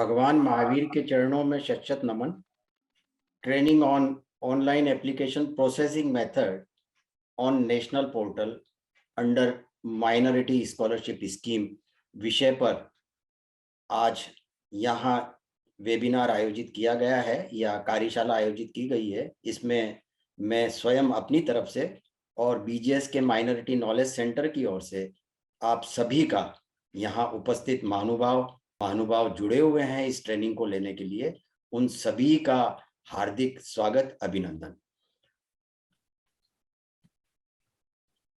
भगवान महावीर के चरणों में शत नमन। Training on online application processing method on national portal under minority scholarship scheme विषय पर आज यहाँ वेबिनार आयोजित किया गया है या कार्यशाला आयोजित की गई है। इसमें मैं स्वयं अपनी तरफ से और बीजीएस के माइनॉरिटी नॉलेज सेंटर की ओर से आप सभी का यहाँ उपस्थित महानुभाव जुड़े हुए हैं इस ट्रेनिंग को लेने के लिए, उन सभी का हार्दिक स्वागत, अभिनंदन।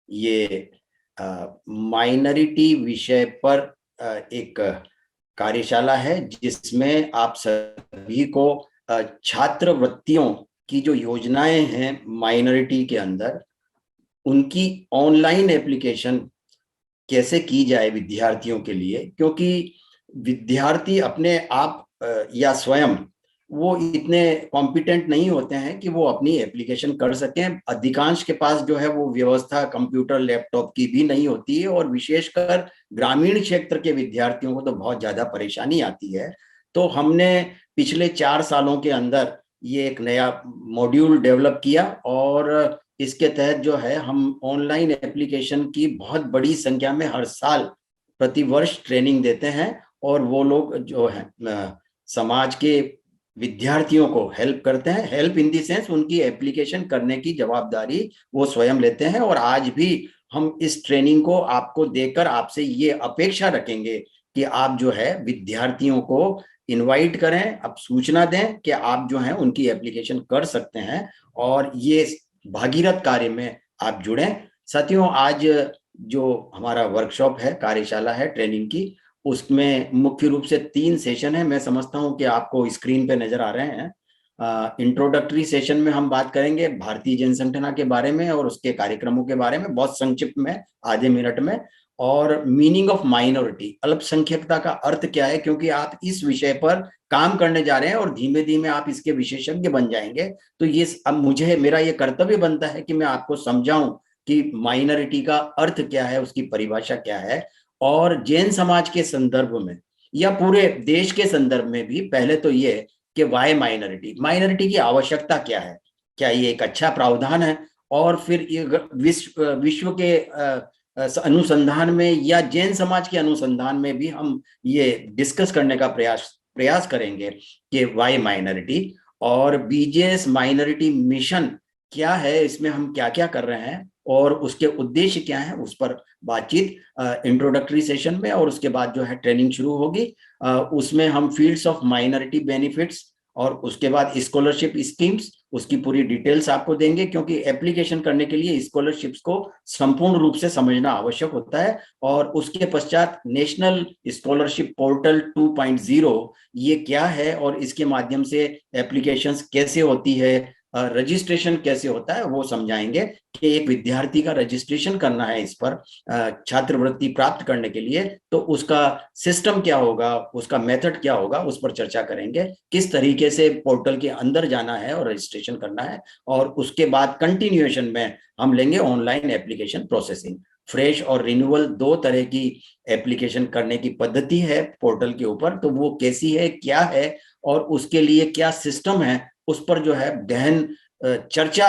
ये माइनॉरिटी विषय पर एक कार्यशाला है जिसमें आप सभी को छात्रवृत्तियों की जो योजनाएं हैं माइनॉरिटी के अंदर, उनकी ऑनलाइन एप्लीकेशन कैसे की जाए विद्यार्थियों के लिए, क्योंकि विद्यार्थी अपने आप या स्वयं वो इतने कॉम्पिटेंट नहीं होते हैं कि वो अपनी एप्लीकेशन कर सकें। अधिकांश के पास जो है वो व्यवस्था कंप्यूटर लैपटॉप की भी नहीं होती है और विशेषकर ग्रामीण क्षेत्र के विद्यार्थियों को तो बहुत ज्यादा परेशानी आती है। तो हमने पिछले 4 सालों के अंदर ये एक नया मॉड्यूल डेवलप किया और इसके तहत जो है हम ऑनलाइन एप्लीकेशन की बहुत बड़ी संख्या में हर साल प्रतिवर्ष ट्रेनिंग देते हैं और वो लोग जो है समाज के विद्यार्थियों को हेल्प करते हैं। हेल्प इन दी सेंस उनकी एप्लीकेशन करने की जवाबदारी वो स्वयं लेते हैं। और आज भी हम इस ट्रेनिंग को आपको देकर आपसे ये अपेक्षा रखेंगे कि आप जो है विद्यार्थियों को इनवाइट करें, आप सूचना दें कि आप जो है उनकी एप्लीकेशन कर सकते हैं और ये भागीरथ कार्य में आप जुड़ें। साथियों, आज जो हमारा वर्कशॉप है, कार्यशाला है ट्रेनिंग की, उसमें मुख्य रूप से 3 सेशन है। मैं समझता हूं कि आपको स्क्रीन पे नजर आ रहे हैं। इंट्रोडक्टरी सेशन में हम बात करेंगे भारतीय जनसंगठन के बारे में और उसके कार्यक्रमों के बारे में, बहुत संक्षिप्त में, आधे मिनट में। और मीनिंग ऑफ माइनॉरिटी, अल्पसंख्यकता का अर्थ क्या है, क्योंकि आप इस विषय पर काम करने जा रहे हैं और धीमे धीमे आप इसके विशेषज्ञ बन जाएंगे। तो ये अब मेरा ये कर्तव्य बनता है कि मैं आपको समझाऊं कि माइनॉरिटी का अर्थ क्या है, उसकी परिभाषा क्या है। और जैन समाज के संदर्भ में या पूरे देश के संदर्भ में भी पहले तो ये कि वाई माइनॉरिटी की आवश्यकता क्या है, क्या ये एक अच्छा प्रावधान है। और फिर ये विश्व के अनुसंधान में या जैन समाज के अनुसंधान में भी हम ये डिस्कस करने का प्रयास करेंगे कि वाई माइनॉरिटी और बीजेएस माइनॉरिटी मिशन क्या है, इसमें हम क्या क्या कर रहे हैं और उसके उद्देश्य क्या है, उस पर बातचीत इंट्रोडक्टरी सेशन में। और उसके बाद जो है ट्रेनिंग शुरू होगी, उसमें हम फील्ड्स ऑफ माइनॉरिटी बेनिफिट्स और उसके बाद स्कॉलरशिप स्कीम्स, उसकी पूरी डिटेल्स आपको देंगे, क्योंकि एप्लीकेशन करने के लिए स्कॉलरशिप्स को संपूर्ण रूप से समझना आवश्यक होता है। और उसके पश्चात नेशनल स्कॉलरशिप पोर्टल 2.0 ये क्या है और इसके माध्यम से एप्लीकेशंस कैसे होती है, रजिस्ट्रेशन कैसे होता है, वो समझाएंगे कि एक विद्यार्थी का रजिस्ट्रेशन करना है इस पर छात्रवृत्ति प्राप्त करने के लिए, तो उसका सिस्टम क्या होगा, उसका मेथड क्या होगा, उस पर चर्चा करेंगे। किस तरीके से पोर्टल के अंदर जाना है और रजिस्ट्रेशन करना है। और उसके बाद कंटिन्यूएशन में हम लेंगे ऑनलाइन एप्लीकेशन प्रोसेसिंग। फ्रेश और रिन्यूअल 2 तरह की एप्लीकेशन करने की पद्धति है पोर्टल के ऊपर, तो वो कैसी है, क्या है और उसके लिए क्या सिस्टम है, उस पर जो है गहन चर्चा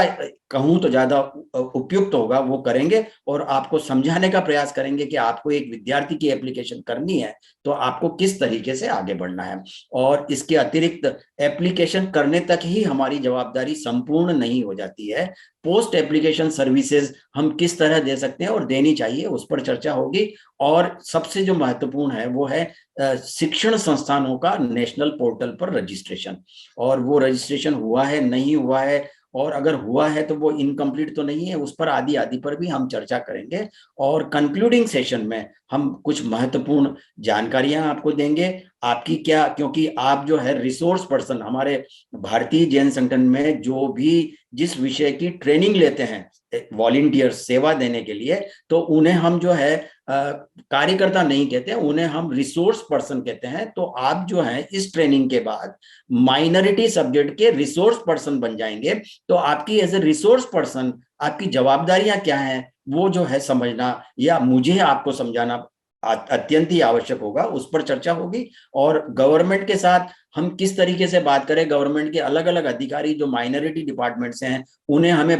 कहूं तो ज्यादा उपयुक्त होगा, वो करेंगे। और आपको समझाने का प्रयास करेंगे कि आपको एक विद्यार्थी की एप्लीकेशन करनी है तो आपको किस तरीके से आगे बढ़ना है। और इसके अतिरिक्त एप्लीकेशन करने तक ही हमारी जवाबदारी संपूर्ण नहीं हो जाती है। पोस्ट एप्लीकेशन सर्विसेज हम किस तरह दे सकते हैं और देनी चाहिए, उस पर चर्चा होगी। और सबसे जो महत्वपूर्ण है वो है शिक्षण संस्थानों का नेशनल पोर्टल पर रजिस्ट्रेशन। और वो रजिस्ट्रेशन हुआ है, नहीं हुआ है, और अगर हुआ है तो वो इनकम्प्लीट तो नहीं है, उस पर आदि पर भी हम चर्चा करेंगे। और कंक्लूडिंग सेशन में हम कुछ महत्वपूर्ण जानकारियां आपको देंगे। आपकी क्या, क्योंकि आप जो है रिसोर्स पर्सन, हमारे भारतीय जैन संगठन में जो भी जिस विषय की ट्रेनिंग लेते हैं वॉलंटियर सेवा देने के लिए, तो उन्हें हम जो है कार्यकर्ता नहीं कहते हैं, उन्हें हम रिसोर्स पर्सन कहते हैं। तो आप जो है इस ट्रेनिंग के बाद माइनॉरिटी सब्जेक्ट के रिसोर्स पर्सन बन जाएंगे। तो आपकी एज ए रिसोर्स पर्सन आपकी जवाबदारियां क्या हैं वो जो है समझना या मुझे आपको समझाना अत्यंत ही आवश्यक होगा, उस पर चर्चा होगी। और गवर्नमेंट के साथ हम किस तरीके से बात करें, गवर्नमेंट के अलग अलग अधिकारी जो माइनॉरिटी डिपार्टमेंट हैं, उन्हें हमें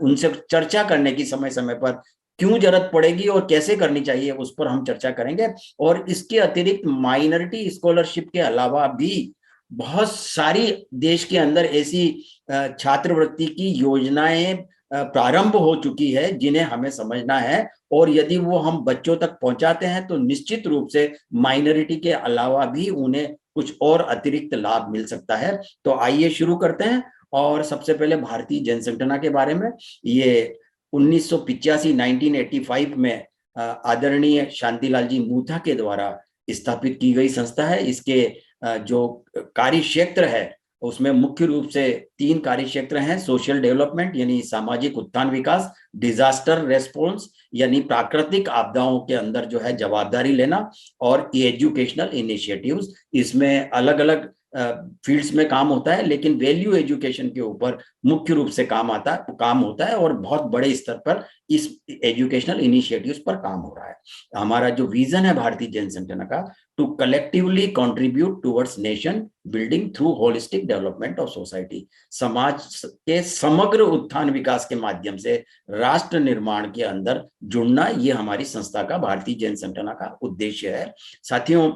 उनसे चर्चा करने की समय समय पर क्यों जरूरत पड़ेगी और कैसे करनी चाहिए, उस पर हम चर्चा करेंगे। और इसके अतिरिक्त माइनॉरिटी स्कॉलरशिप के अलावा भी बहुत सारी देश के अंदर ऐसी छात्रवृत्ति की योजनाएं प्रारंभ हो चुकी है जिन्हें हमें समझना है। और यदि वो हम बच्चों तक पहुंचाते हैं तो निश्चित रूप से माइनॉरिटी के अलावा भी उन्हें कुछ और अतिरिक्त लाभ मिल सकता है। तो आइए शुरू करते हैं। और सबसे पहले भारतीय जनसंगठन के बारे में, ये 1985 1985 में आदरणीय शांतिलाल जी मूथा के द्वारा स्थापित की गई संस्था है। इसके जो कार्य क्षेत्र है उसमें मुख्य रूप से 3 कार्य क्षेत्र हैं। सोशल डेवलपमेंट यानी सामाजिक उत्थान विकास, डिजास्टर रेस्पॉन्स यानी प्राकृतिक आपदाओं के अंदर जो है जवाबदारी लेना, और एजुकेशनल इनिशिएटिव्स, इसमें अलग अलग फील्ड्स में काम होता है, लेकिन वैल्यू एजुकेशन के ऊपर मुख्य रूप से काम होता है और बहुत बड़े स्तर पर इस एजुकेशनल इनिशिएटिव्स पर काम हो रहा है। हमारा जो विजन है भारतीय जनसंगठन का, to collectively contribute towards nation building through holistic development of society, समाज के समग्र उत्थान विकास के माध्यम से राष्ट्र निर्माण के अंदर जुड़ना, ये हमारी संस्था का, भारतीय जनसंगठन का उद्देश्य है। साथियों,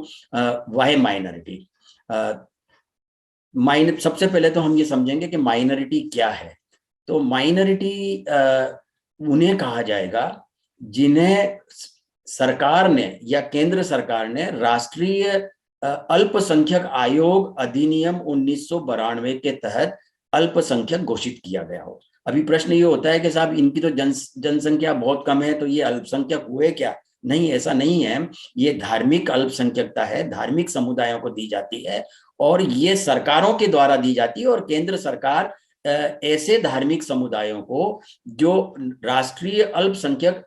वाई माइनॉरिटी, सबसे पहले तो हम ये समझेंगे कि माइनॉरिटी क्या है। तो माइनॉरिटी उन्हें कहा जाएगा जिन्हें सरकार ने या केंद्र सरकार ने राष्ट्रीय अल्पसंख्यक आयोग अधिनियम 1992 के तहत अल्पसंख्यक घोषित किया गया हो। अभी प्रश्न ये होता है कि साहब इनकी तो जनसंख्या बहुत कम है, तो ये अल्पसंख्यक हुए क्या? नहीं, ऐसा नहीं है। ये धार्मिक अल्पसंख्यकता है, धार्मिक समुदायों को दी जाती है और ये सरकारों के द्वारा दी जाती है। और केंद्र सरकार ऐसे धार्मिक समुदायों को जो राष्ट्रीय अल्पसंख्यक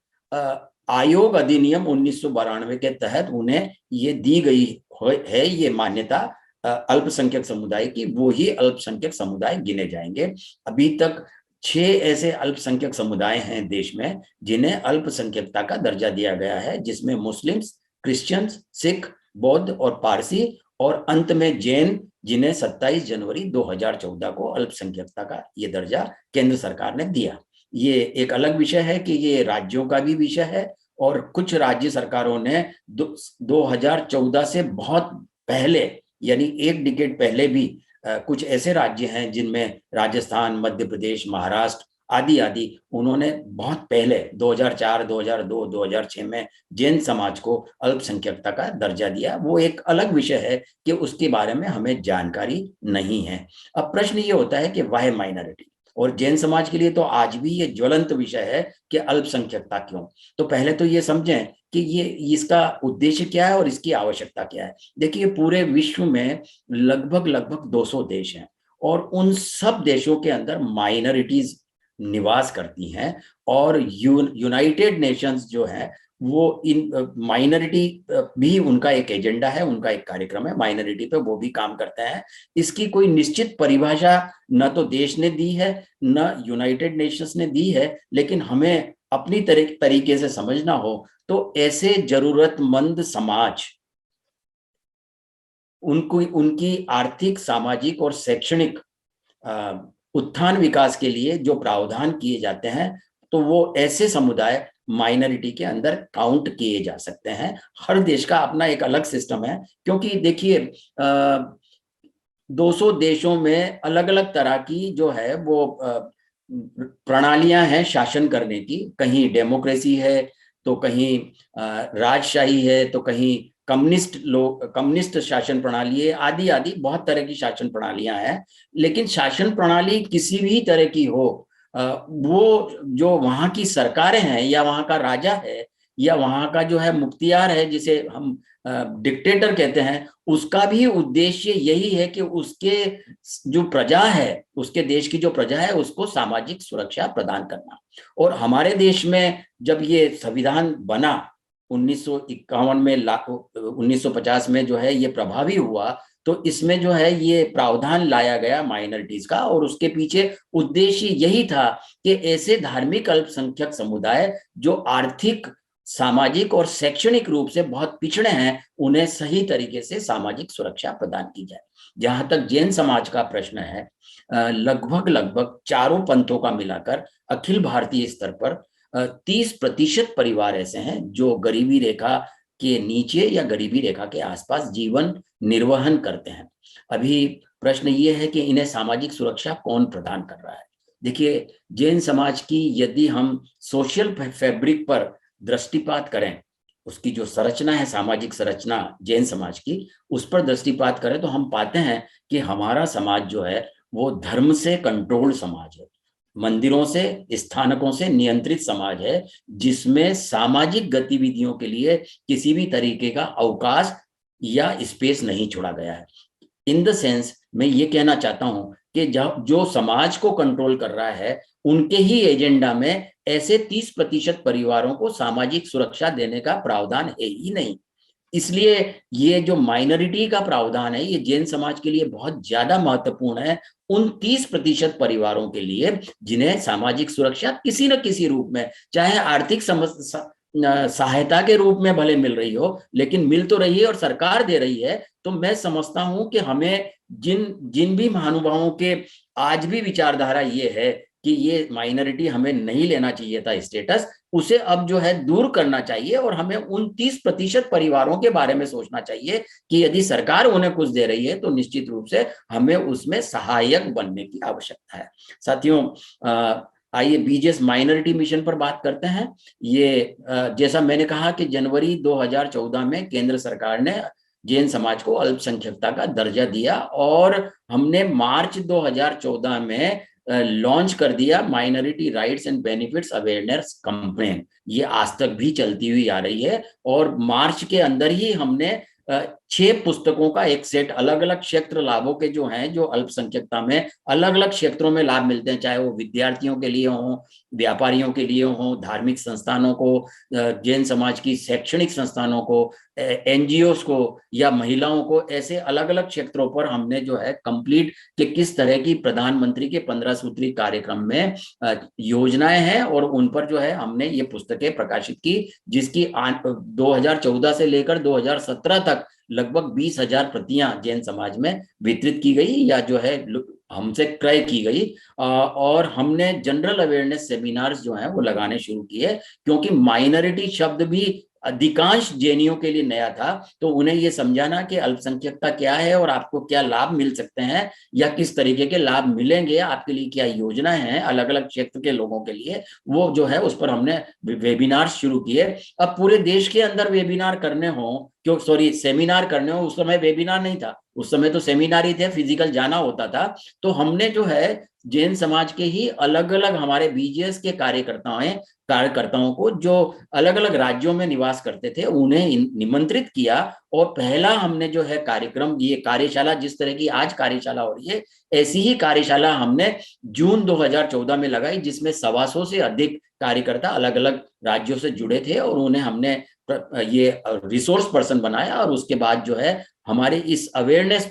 आयोग अधिनियम 1992 के तहत उन्हें ये दी गई है, ये मान्यता अल्पसंख्यक समुदाय की, वो ही अल्पसंख्यक समुदाय गिने जाएंगे। अभी तक 6 ऐसे अल्पसंख्यक समुदाय हैं देश में जिन्हें अल्पसंख्यकता का दर्जा दिया गया है, जिसमें मुस्लिम्स, क्रिश्चियंस, सिख, बौद्ध और पारसी, और अंत में जैन, जिन्हें 27 जनवरी 2014 को अल्पसंख्यकता का ये दर्जा केंद्र सरकार ने दिया। ये एक अलग विषय है कि ये राज्यों का भी विषय है, और कुछ राज्य सरकारों ने 2014 से बहुत पहले, यानी 1 डिकेड पहले भी कुछ ऐसे राज्य हैं जिनमें राजस्थान, मध्य प्रदेश, महाराष्ट्र आदि आदि, उन्होंने बहुत पहले 2004, 2002, 2006 में जैन समाज को अल्पसंख्यकता का दर्जा दिया। वो एक अलग विषय है कि उसके बारे में हमें जानकारी नहीं है। अब प्रश्न ये होता है कि वाई माइनॉरिटी, और जैन समाज के लिए तो आज भी ये ज्वलंत विषय है कि अल्पसंख्यकता क्यों। तो पहले तो ये समझें कि ये इसका उद्देश्य क्या है और इसकी आवश्यकता क्या है। देखिए, पूरे विश्व में लगभग 200 देश हैं और उन सब देशों के अंदर माइनॉरिटीज निवास करती हैं, और यूनाइटेड नेशंस जो है वो इन माइनॉरिटी भी उनका एक एजेंडा है, उनका एक कार्यक्रम है, माइनॉरिटी पे वो भी काम करते हैं। इसकी कोई निश्चित परिभाषा न तो देश ने दी है न यूनाइटेड नेशंस ने दी है, लेकिन हमें अपनी तरीके से समझना हो तो ऐसे जरूरतमंद समाज, उनकी आर्थिक, सामाजिक और शैक्षणिक उत्थान विकास के लिए जो प्रावधान किए जाते हैं, तो वो ऐसे समुदाय माइनॉरिटी के अंदर काउंट किए जा सकते हैं। हर देश का अपना एक अलग सिस्टम है, क्योंकि देखिए 200 देशों में अलग अलग तरह की जो है वो प्रणालियां हैं शासन करने की। कहीं डेमोक्रेसी है, तो कहीं राजशाही है, तो कहीं कम्युनिस्ट शासन प्रणाली है, आदि आदि बहुत तरह की शासन प्रणालियां हैं। लेकिन शासन प्रणाली किसी भी तरह की हो, वो जो वहां की सरकारें हैं या वहां का राजा है या वहां का जो है मुख्तियार है, जिसे हम डिक्टेटर कहते हैं, उसका भी उद्देश्य यही है कि उसके जो प्रजा है, उसके देश की जो प्रजा है, उसको सामाजिक सुरक्षा प्रदान करना। और हमारे देश में जब ये संविधान बना 1951 में, 1950 में जो है ये प्रभावी हुआ, तो इसमें जो है ये प्रावधान लाया गया माइनॉरिटीज का, और उसके पीछे उद्देश्य यही था कि ऐसे धार्मिक अल्पसंख्यक समुदाय जो आर्थिक सामाजिक और शैक्षणिक रूप से बहुत पिछड़े हैं, उन्हें सही तरीके से सामाजिक सुरक्षा प्रदान की जाए। जहां तक जैन समाज का प्रश्न है, लगभग लगभग चारों पंथों का मिलाकर अखिल भारतीय स्तर पर 30% परिवार ऐसे हैं जो गरीबी रेखा के नीचे या गरीबी रेखा के आसपास जीवन निर्वहन करते हैं। अभी प्रश्न ये है कि इन्हें सामाजिक सुरक्षा कौन प्रदान कर रहा है। देखिए, जैन समाज की यदि हम सोशल फैब्रिक पर दृष्टिपात करें, उसकी जो संरचना है, सामाजिक संरचना जैन समाज की, उस पर दृष्टिपात करें तो हम पाते हैं कि हमारा समाज जो है वो धर्म से कंट्रोल्ड समाज है, मंदिरों से, स्थानकों से नियंत्रित समाज है, जिसमें सामाजिक गतिविधियों के लिए किसी भी तरीके का अवकाश या स्पेस नहीं छोड़ा गया है। इन द सेंस मैं ये कहना चाहता हूं कि जो समाज को कंट्रोल कर रहा है, उनके ही एजेंडा में ऐसे 30% परिवारों को सामाजिक सुरक्षा देने का प्रावधान है ही नहीं। इसलिए ये जो माइनॉरिटी का प्रावधान है, ये जैन समाज के लिए बहुत ज्यादा महत्वपूर्ण है, उन 30% परिवारों के लिए जिन्हें सामाजिक सुरक्षा किसी न किसी रूप में, चाहे आर्थिक सहायता के रूप में भले मिल रही हो, लेकिन मिल तो रही है और सरकार दे रही है। तो मैं समझता हूं कि हमें जिन जिन भी महानुभावों के आज भी विचारधारा ये है कि ये माइनॉरिटी हमें नहीं लेना चाहिए था स्टेटस, उसे अब जो है दूर करना चाहिए और हमें उन 30% परिवारों के बारे में सोचना चाहिए कि यदि सरकार उन्हें कुछ दे रही है तो निश्चित रूप से हमें उसमें सहायक बनने की आवश्यकता है। साथियों, आइए बीजेएस माइनॉरिटी मिशन पर बात करते हैं। ये जैसा मैंने कहा कि जनवरी 2014 में केंद्र सरकार ने जैन समाज को अल्पसंख्यकता का दर्जा दिया और हमने मार्च 2014 में लॉन्च कर दिया minority rights and benefits awareness campaign. ये आज तक भी चलती हुई आ रही है और मार्च के अंदर ही हमने 6 पुस्तकों का एक सेट, अलग अलग क्षेत्र लाभों के जो हैं, जो अल्पसंख्यकता में अलग अलग क्षेत्रों में लाभ मिलते हैं, चाहे वो विद्यार्थियों के लिए हो, व्यापारियों के लिए हो, धार्मिक संस्थानों को, जैन समाज की शैक्षणिक संस्थानों को, एनजीओस को या महिलाओं को, ऐसे अलग अलग क्षेत्रों पर हमने जो है कंप्लीट कि किस तरह की प्रधानमंत्री के 15 सूत्री कार्यक्रम में योजनाएं हैं और उन पर जो है हमने ये पुस्तकें प्रकाशित की, जिसकी 2014 से लेकर 2017 तक लगभग 20,000 प्रतियां जैन समाज में वितरित की गई या जो है हमसे क्रय की गई। और हमने जनरल अवेयरनेस सेमिनार्स जो हैं वो लगाने शुरू किए, क्योंकि माइनॉरिटी शब्द भी अधिकांश जैनियों के लिए नया था। तो उन्हें ये समझाना कि अल्पसंख्यकता क्या है और आपको क्या लाभ मिल सकते हैं या किस तरीके के लाभ मिलेंगे, आपके लिए क्या योजनाएं हैं अलग अलग क्षेत्र के लोगों के लिए, वो जो है उस पर हमने वेबिनार शुरू किए। अब पूरे देश के अंदर वेबिनार करने हो, सेमिनार करने हो, उस समय वेबिनार नहीं था, उस समय तो सेमिनार ही थे, फिजिकल जाना होता था। तो हमने जो है जैन समाज के ही अलग अलग हमारे बीजेएस के कार्यकर्ताओं को जो अलग अलग राज्यों में निवास करते थे, उन्हें निमंत्रित किया और पहला हमने जो है कार्यक्रम, ये कार्यशाला, जिस तरह की आज कार्यशाला हो रही है, ऐसी ही कार्यशाला हमने जून 2014 में लगाई, जिसमें 125 से अधिक कार्यकर्ता अलग अलग राज्यों से जुड़े थे और उन्हें हमने ये रिसोर्स पर्सन बनाया। और उसके बाद जो है हमारे इस अवेयरनेस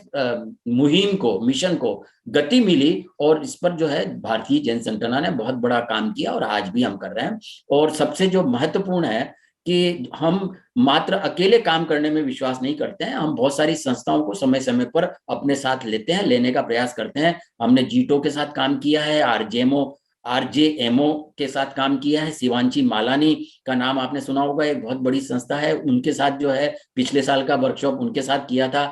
मुहिम को, मिशन को गति मिली और इस पर जो है भारतीय जैन संगठन ने बहुत बड़ा काम किया और आज भी हम कर रहे हैं। और सबसे जो महत्वपूर्ण है कि हम मात्र अकेले काम करने में विश्वास नहीं करते हैं, हम बहुत सारी संस्थाओं को समय समय पर अपने साथ लेने का प्रयास करते हैं। हमने जीटो के साथ काम किया है, आरजेएमओ के साथ काम किया है, शिवांशी मालानी का नाम आपने सुना होगा, एक बहुत बड़ी संस्था है, उनके साथ जो है पिछले साल का वर्कशॉप उनके साथ किया था।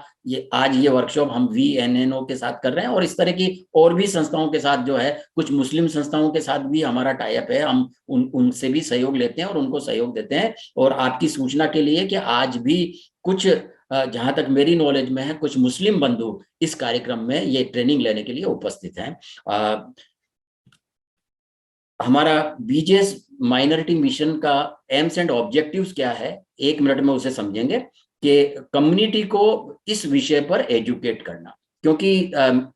आज ये वर्कशॉप हम VNNO के साथ कर रहे हैं और इस तरह की और भी संस्थाओं के साथ जो है, कुछ मुस्लिम संस्थाओं के साथ भी हमारा टाई अप है, हम उनसे भी सहयोग लेते हैं और उनको सहयोग देते हैं। और आपकी सूचना के लिए कि आज भी कुछ, जहां तक मेरी नॉलेज में है, कुछ मुस्लिम बंधु इस कार्यक्रम में ये ट्रेनिंग लेने के लिए उपस्थित हैं। हमारा बीजेएस माइनॉरिटी मिशन का एम्स एंड ऑब्जेक्टिव्स क्या है, 1 मिनट में उसे समझेंगे कि कम्युनिटी को इस विषय पर एजुकेट करना। क्योंकि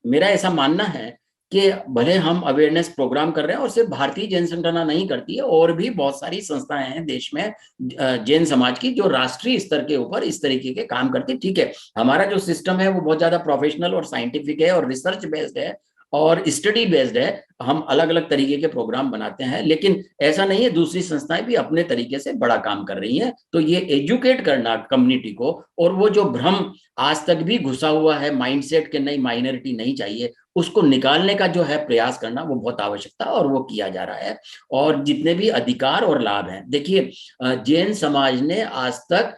मेरा ऐसा मानना है कि भले हम अवेयरनेस प्रोग्राम कर रहे हैं और सिर्फ भारतीय जैन संगठन नहीं करती है, और भी बहुत सारी संस्थाएं हैं देश में जैन समाज की जो राष्ट्रीय स्तर के ऊपर इस तरीके के काम करती है। ठीक है, हमारा जो सिस्टम है वो बहुत ज्यादा प्रोफेशनल और साइंटिफिक है और रिसर्च बेस्ड है। और स्टडी बेस्ड है। हम अलग अलग तरीके के प्रोग्राम बनाते हैं, लेकिन ऐसा नहीं है, दूसरी संस्थाएं भी अपने तरीके से बड़ा काम कर रही हैं। तो ये एजुकेट करना कम्युनिटी को, और वो जो भ्रम आज तक भी घुसा हुआ है माइंडसेट के नहीं माइनॉरिटी नहीं चाहिए, उसको निकालने का जो है प्रयास करना वो बहुत आवश्यकता, और वो किया जा रहा है। और जितने भी अधिकार और लाभ हैं, देखिए जैन समाज ने आज तक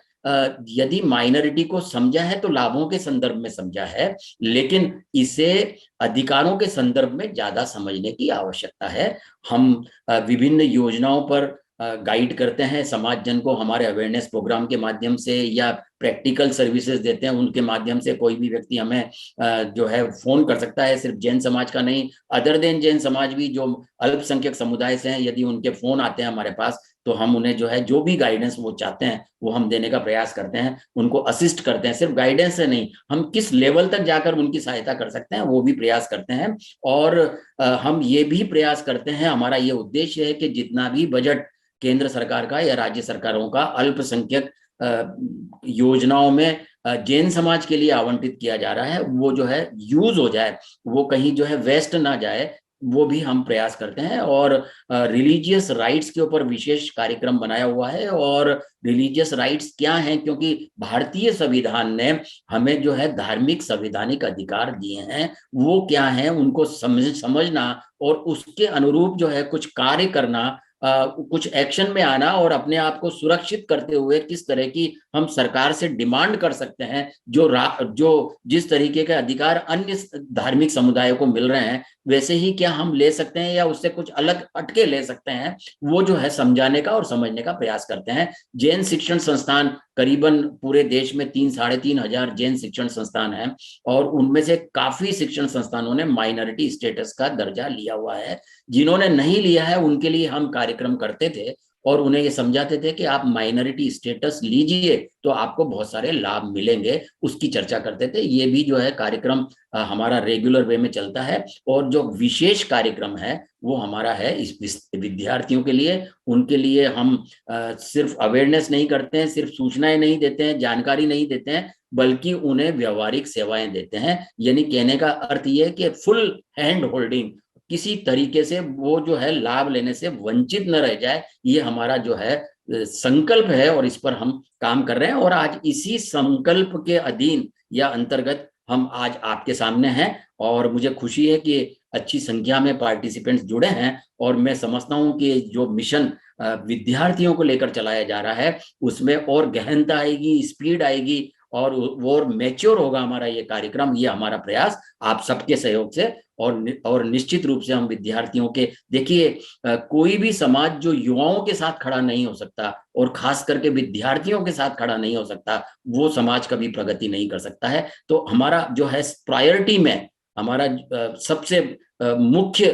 यदि माइनॉरिटी को समझा है तो लाभों के संदर्भ में समझा है, लेकिन इसे अधिकारों के संदर्भ में ज्यादा समझने की आवश्यकता है। हम विभिन्न योजनाओं पर गाइड करते हैं समाज जन को, हमारे अवेयरनेस प्रोग्राम के माध्यम से या प्रैक्टिकल सर्विसेज देते हैं उनके माध्यम से। कोई भी व्यक्ति हमें जो है फोन कर सकता है, सिर्फ जैन समाज का नहीं, अदर देन जैन समाज भी जो अल्पसंख्यक समुदाय से हैं, यदि उनके फोन आते हैं हमारे पास, तो हम उन्हें जो है जो भी गाइडेंस वो चाहते हैं वो हम देने का प्रयास करते हैं, उनको असिस्ट करते हैं। सिर्फ गाइडेंस से नहीं, हम किस लेवल तक जाकर उनकी सहायता कर सकते हैं वो भी प्रयास करते हैं। और हम ये भी प्रयास करते हैं, हमारा ये उद्देश्य है कि जितना भी बजट केंद्र सरकार का या राज्य सरकारों का अल्पसंख्यक योजनाओं में जैन समाज के लिए आवंटित किया जा रहा है, वो जो है यूज हो जाए, वो कहीं जो है वेस्ट ना जाए, वो भी हम प्रयास करते हैं। और रिलीजियस राइट्स के ऊपर विशेष कार्यक्रम बनाया हुआ है। और रिलीजियस राइट्स क्या हैं, क्योंकि भारतीय संविधान ने हमें जो है धार्मिक संवैधानिक अधिकार दिए हैं, वो क्या है उनको समझना और उसके अनुरूप जो है कुछ कार्य करना, कुछ एक्शन में आना, और अपने आप को सुरक्षित करते हुए किस तरह की हम सरकार से डिमांड कर सकते हैं, जो जिस तरीके के अधिकार अन्य धार्मिक समुदायों को मिल रहे हैं, वैसे ही क्या हम ले सकते हैं या उससे कुछ अलग हटके ले सकते हैं, वो जो है समझाने का और समझने का प्रयास करते हैं। जैन शिक्षण संस्थान करीबन पूरे देश में 3-3.5 हजार जैन शिक्षण संस्थान हैं, और उनमें से काफी शिक्षण संस्थानों ने माइनॉरिटी स्टेटस का दर्जा लिया हुआ है। जिन्होंने नहीं लिया है उनके लिए हम कार्यक्रम करते थे और उन्हें ये समझाते थे कि आप माइनॉरिटी स्टेटस लीजिए तो आपको बहुत सारे लाभ मिलेंगे, उसकी चर्चा करते थे। ये भी जो है कार्यक्रम हमारा रेगुलर वे में चलता है। और जो विशेष कार्यक्रम है वो हमारा है इस विद्यार्थियों के लिए। उनके लिए हम सिर्फ अवेयरनेस नहीं करते हैं, सिर्फ सूचनाएं नहीं देते हैं, जानकारी नहीं देते हैं, बल्कि उन्हें व्यवहारिक सेवाएं देते हैं। यानी कहने का अर्थ ये है कि फुल हैंड होल्डिंग, किसी तरीके से वो जो है लाभ लेने से वंचित न रह जाए, ये हमारा जो है संकल्प है, और इस पर हम काम कर रहे हैं। और आज इसी संकल्प के अधीन या अंतर्गत हम आज आपके सामने हैं, और मुझे खुशी है कि अच्छी संख्या में पार्टिसिपेंट्स जुड़े हैं। और मैं समझता हूं कि जो मिशन विद्यार्थियों को लेकर चलाया जा रहा है उसमें और गहनता आएगी, स्पीड आएगी, और वो मैच्योर होगा हमारा ये कार्यक्रम, ये हमारा प्रयास आप सबके सहयोग से। और निश्चित रूप से हम विद्यार्थियों के, देखिए कोई भी समाज जो युवाओं के साथ खड़ा नहीं हो सकता, और खास करके विद्यार्थियों के साथ खड़ा नहीं हो सकता, वो समाज कभी प्रगति नहीं कर सकता है। तो हमारा जो है प्रायोरिटी में हमारा सबसे मुख्य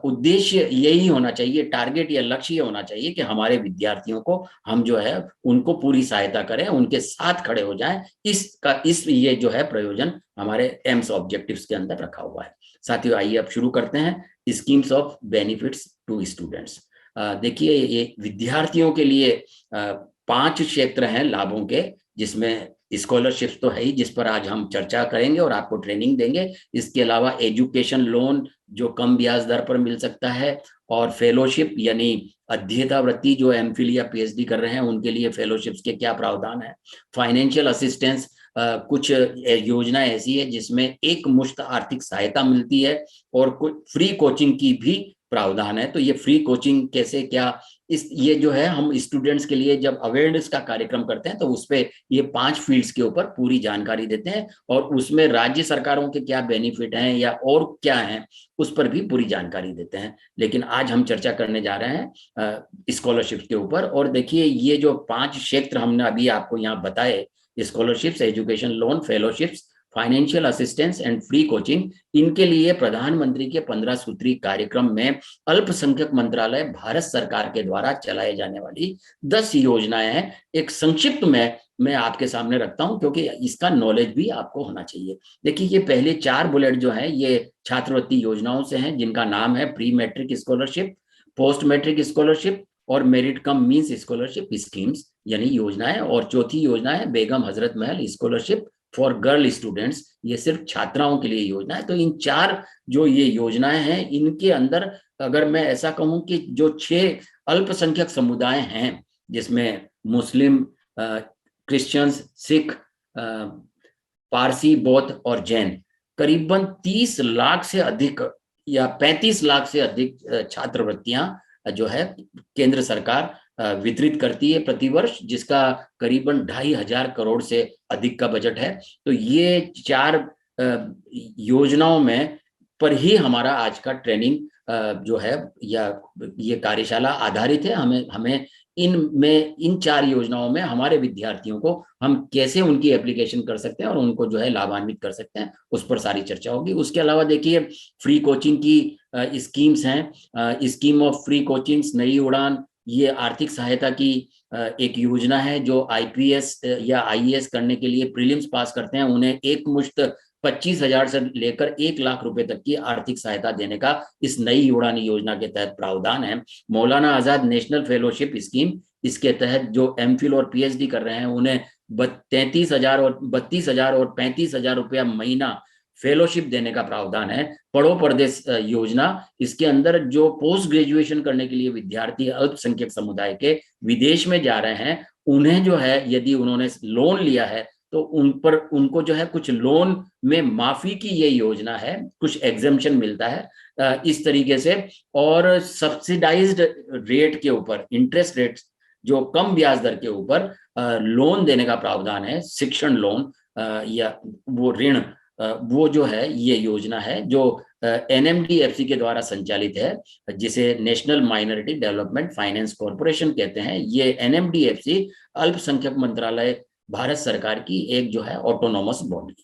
उद्देश्य यही होना चाहिए, टारगेट या लक्ष्य ये होना चाहिए कि हमारे विद्यार्थियों को हम जो है उनको पूरी सहायता करें, उनके साथ खड़े हो जाएं। इस ये जो है प्रयोजन हमारे एम्स ऑब्जेक्टिव्स के अंदर रखा हुआ है। साथियों, आइए अब शुरू करते हैं schemes of benefits to students. देखिए, ये विद्यार्थियों के लिए 5 क्षेत्र हैं लाभों के, जिसमें स्कॉलरशिप तो है ही, जिस पर आज हम चर्चा करेंगे और आपको ट्रेनिंग देंगे। इसके अलावा एजुकेशन लोन जो कम ब्याज दर पर मिल सकता है, और फेलोशिप यानी अध्येता वृत्ति, जो एमफिल या पीएचडी कर रहे हैं उनके लिए फेलोशिप्स के क्या प्रावधान है। फाइनेंशियल असिस्टेंस, कुछ योजना ऐसी है जिसमें एक मुश्त आर्थिक सहायता मिलती है, और कुछ फ्री कोचिंग की भी प्रावधान है। तो ये फ्री कोचिंग कैसे क्या, ये जो है हम स्टूडेंट्स के लिए जब अवेयरनेस का कार्यक्रम करते हैं तो उस पे ये 5 फील्ड्स के ऊपर पूरी जानकारी देते हैं, और उसमें राज्य सरकारों के क्या बेनिफिट हैं या और क्या हैं उस पर भी पूरी जानकारी देते हैं। लेकिन आज हम चर्चा करने जा रहे हैं स्कॉलरशिप के ऊपर। और देखिए, ये जो 5 क्षेत्र हमने अभी आपको यहाँ बताए, scholarships, education loan, fellowships, financial assistance and free coaching, इनके लिए प्रधानमंत्री के 15 सूत्री कार्यक्रम में अल्पसंख्यक मंत्रालय भारत सरकार के द्वारा चलाए जाने वाली 10 योजनाएं हैं। एक संक्षिप्त में मैं आपके सामने रखता हूं, क्योंकि इसका नॉलेज भी आपको होना चाहिए। देखिए, ये पहले 4 बुलेट जो है ये छात्रवृत्ति योजनाओं से हैं, जिनका नाम है pre matric scholarship, post matric scholarship और merit cum means scholarship schemes यानी योजनाएं। और चौथी योजना है Begum Hazrat Mahal scholarship for girl students, ये सिर्फ छात्राओं के लिए योजना है। तो इन 4 जो ये योजनाएं हैं, इनके अंदर अगर मैं ऐसा कहूं कि जो 6 अल्पसंख्यक समुदाय हैं, जिसमें मुस्लिम, क्रिश्चियंस, सिख, पारसी, बौद्ध और जैन, करीबन 30 लाख से अधिक या 35 लाख से अधिक छात्रवृत्तियां जो है केंद्र सरकार वितरित करती है प्रतिवर्ष, जिसका करीबन 2,500 करोड़ से अधिक का बजट है। तो ये 4 योजनाओं में पर ही हमारा आज का ट्रेनिंग जो है या ये कार्यशाला आधारित है। हमें इन 4 योजनाओं में हमारे विद्यार्थियों को हम कैसे उनकी एप्लीकेशन कर सकते हैं और उनको जो है लाभान्वित कर सकते हैं, उस पर सारी चर्चा होगी। उसके अलावा देखिए, फ्री कोचिंग की स्कीम्स हैं। स्कीम ऑफ फ्री कोचिंग्स, नई उड़ान, ये आर्थिक सहायता की एक योजना है। जो आईपीएस या आईएएस करने के लिए प्रीलिम्स पास करते हैं, उन्हें एक मुश्त 25,000 से लेकर 1 लाख रुपए तक की आर्थिक सहायता देने का इस नई उड़ान योजना के तहत प्रावधान है। Maulana Azad national fellowship scheme, इसके तहत जो एमफिल और पीएचडी कर रहे हैं, उन्हें 33,000 और 32,000 और 35,000 रुपया महीना फेलोशिप देने का प्रावधान है। पढ़ो परदेश योजना, इसके अंदर जो पोस्ट ग्रेजुएशन करने के लिए विद्यार्थी अल्पसंख्यक समुदाय के विदेश में जा रहे हैं, उन्हें जो है यदि उन्होंने लोन लिया है तो उनको जो है कुछ लोन में माफी की ये योजना है, कुछ एग्जेम्पशन मिलता है इस तरीके से। और सब्सिडाइज्ड रेट के ऊपर, इंटरेस्ट रेट जो कम ब्याज दर के ऊपर लोन देने का प्रावधान है, शिक्षण लोन या वो ऋण, वो जो है ये योजना है जो एनएमडीएफसी के द्वारा संचालित है, जिसे national minority development finance corporation कहते हैं। ये एनएमडीएफसी अल्पसंख्यक मंत्रालय भारत सरकार की एक जो है ऑटोनोमस बॉडी।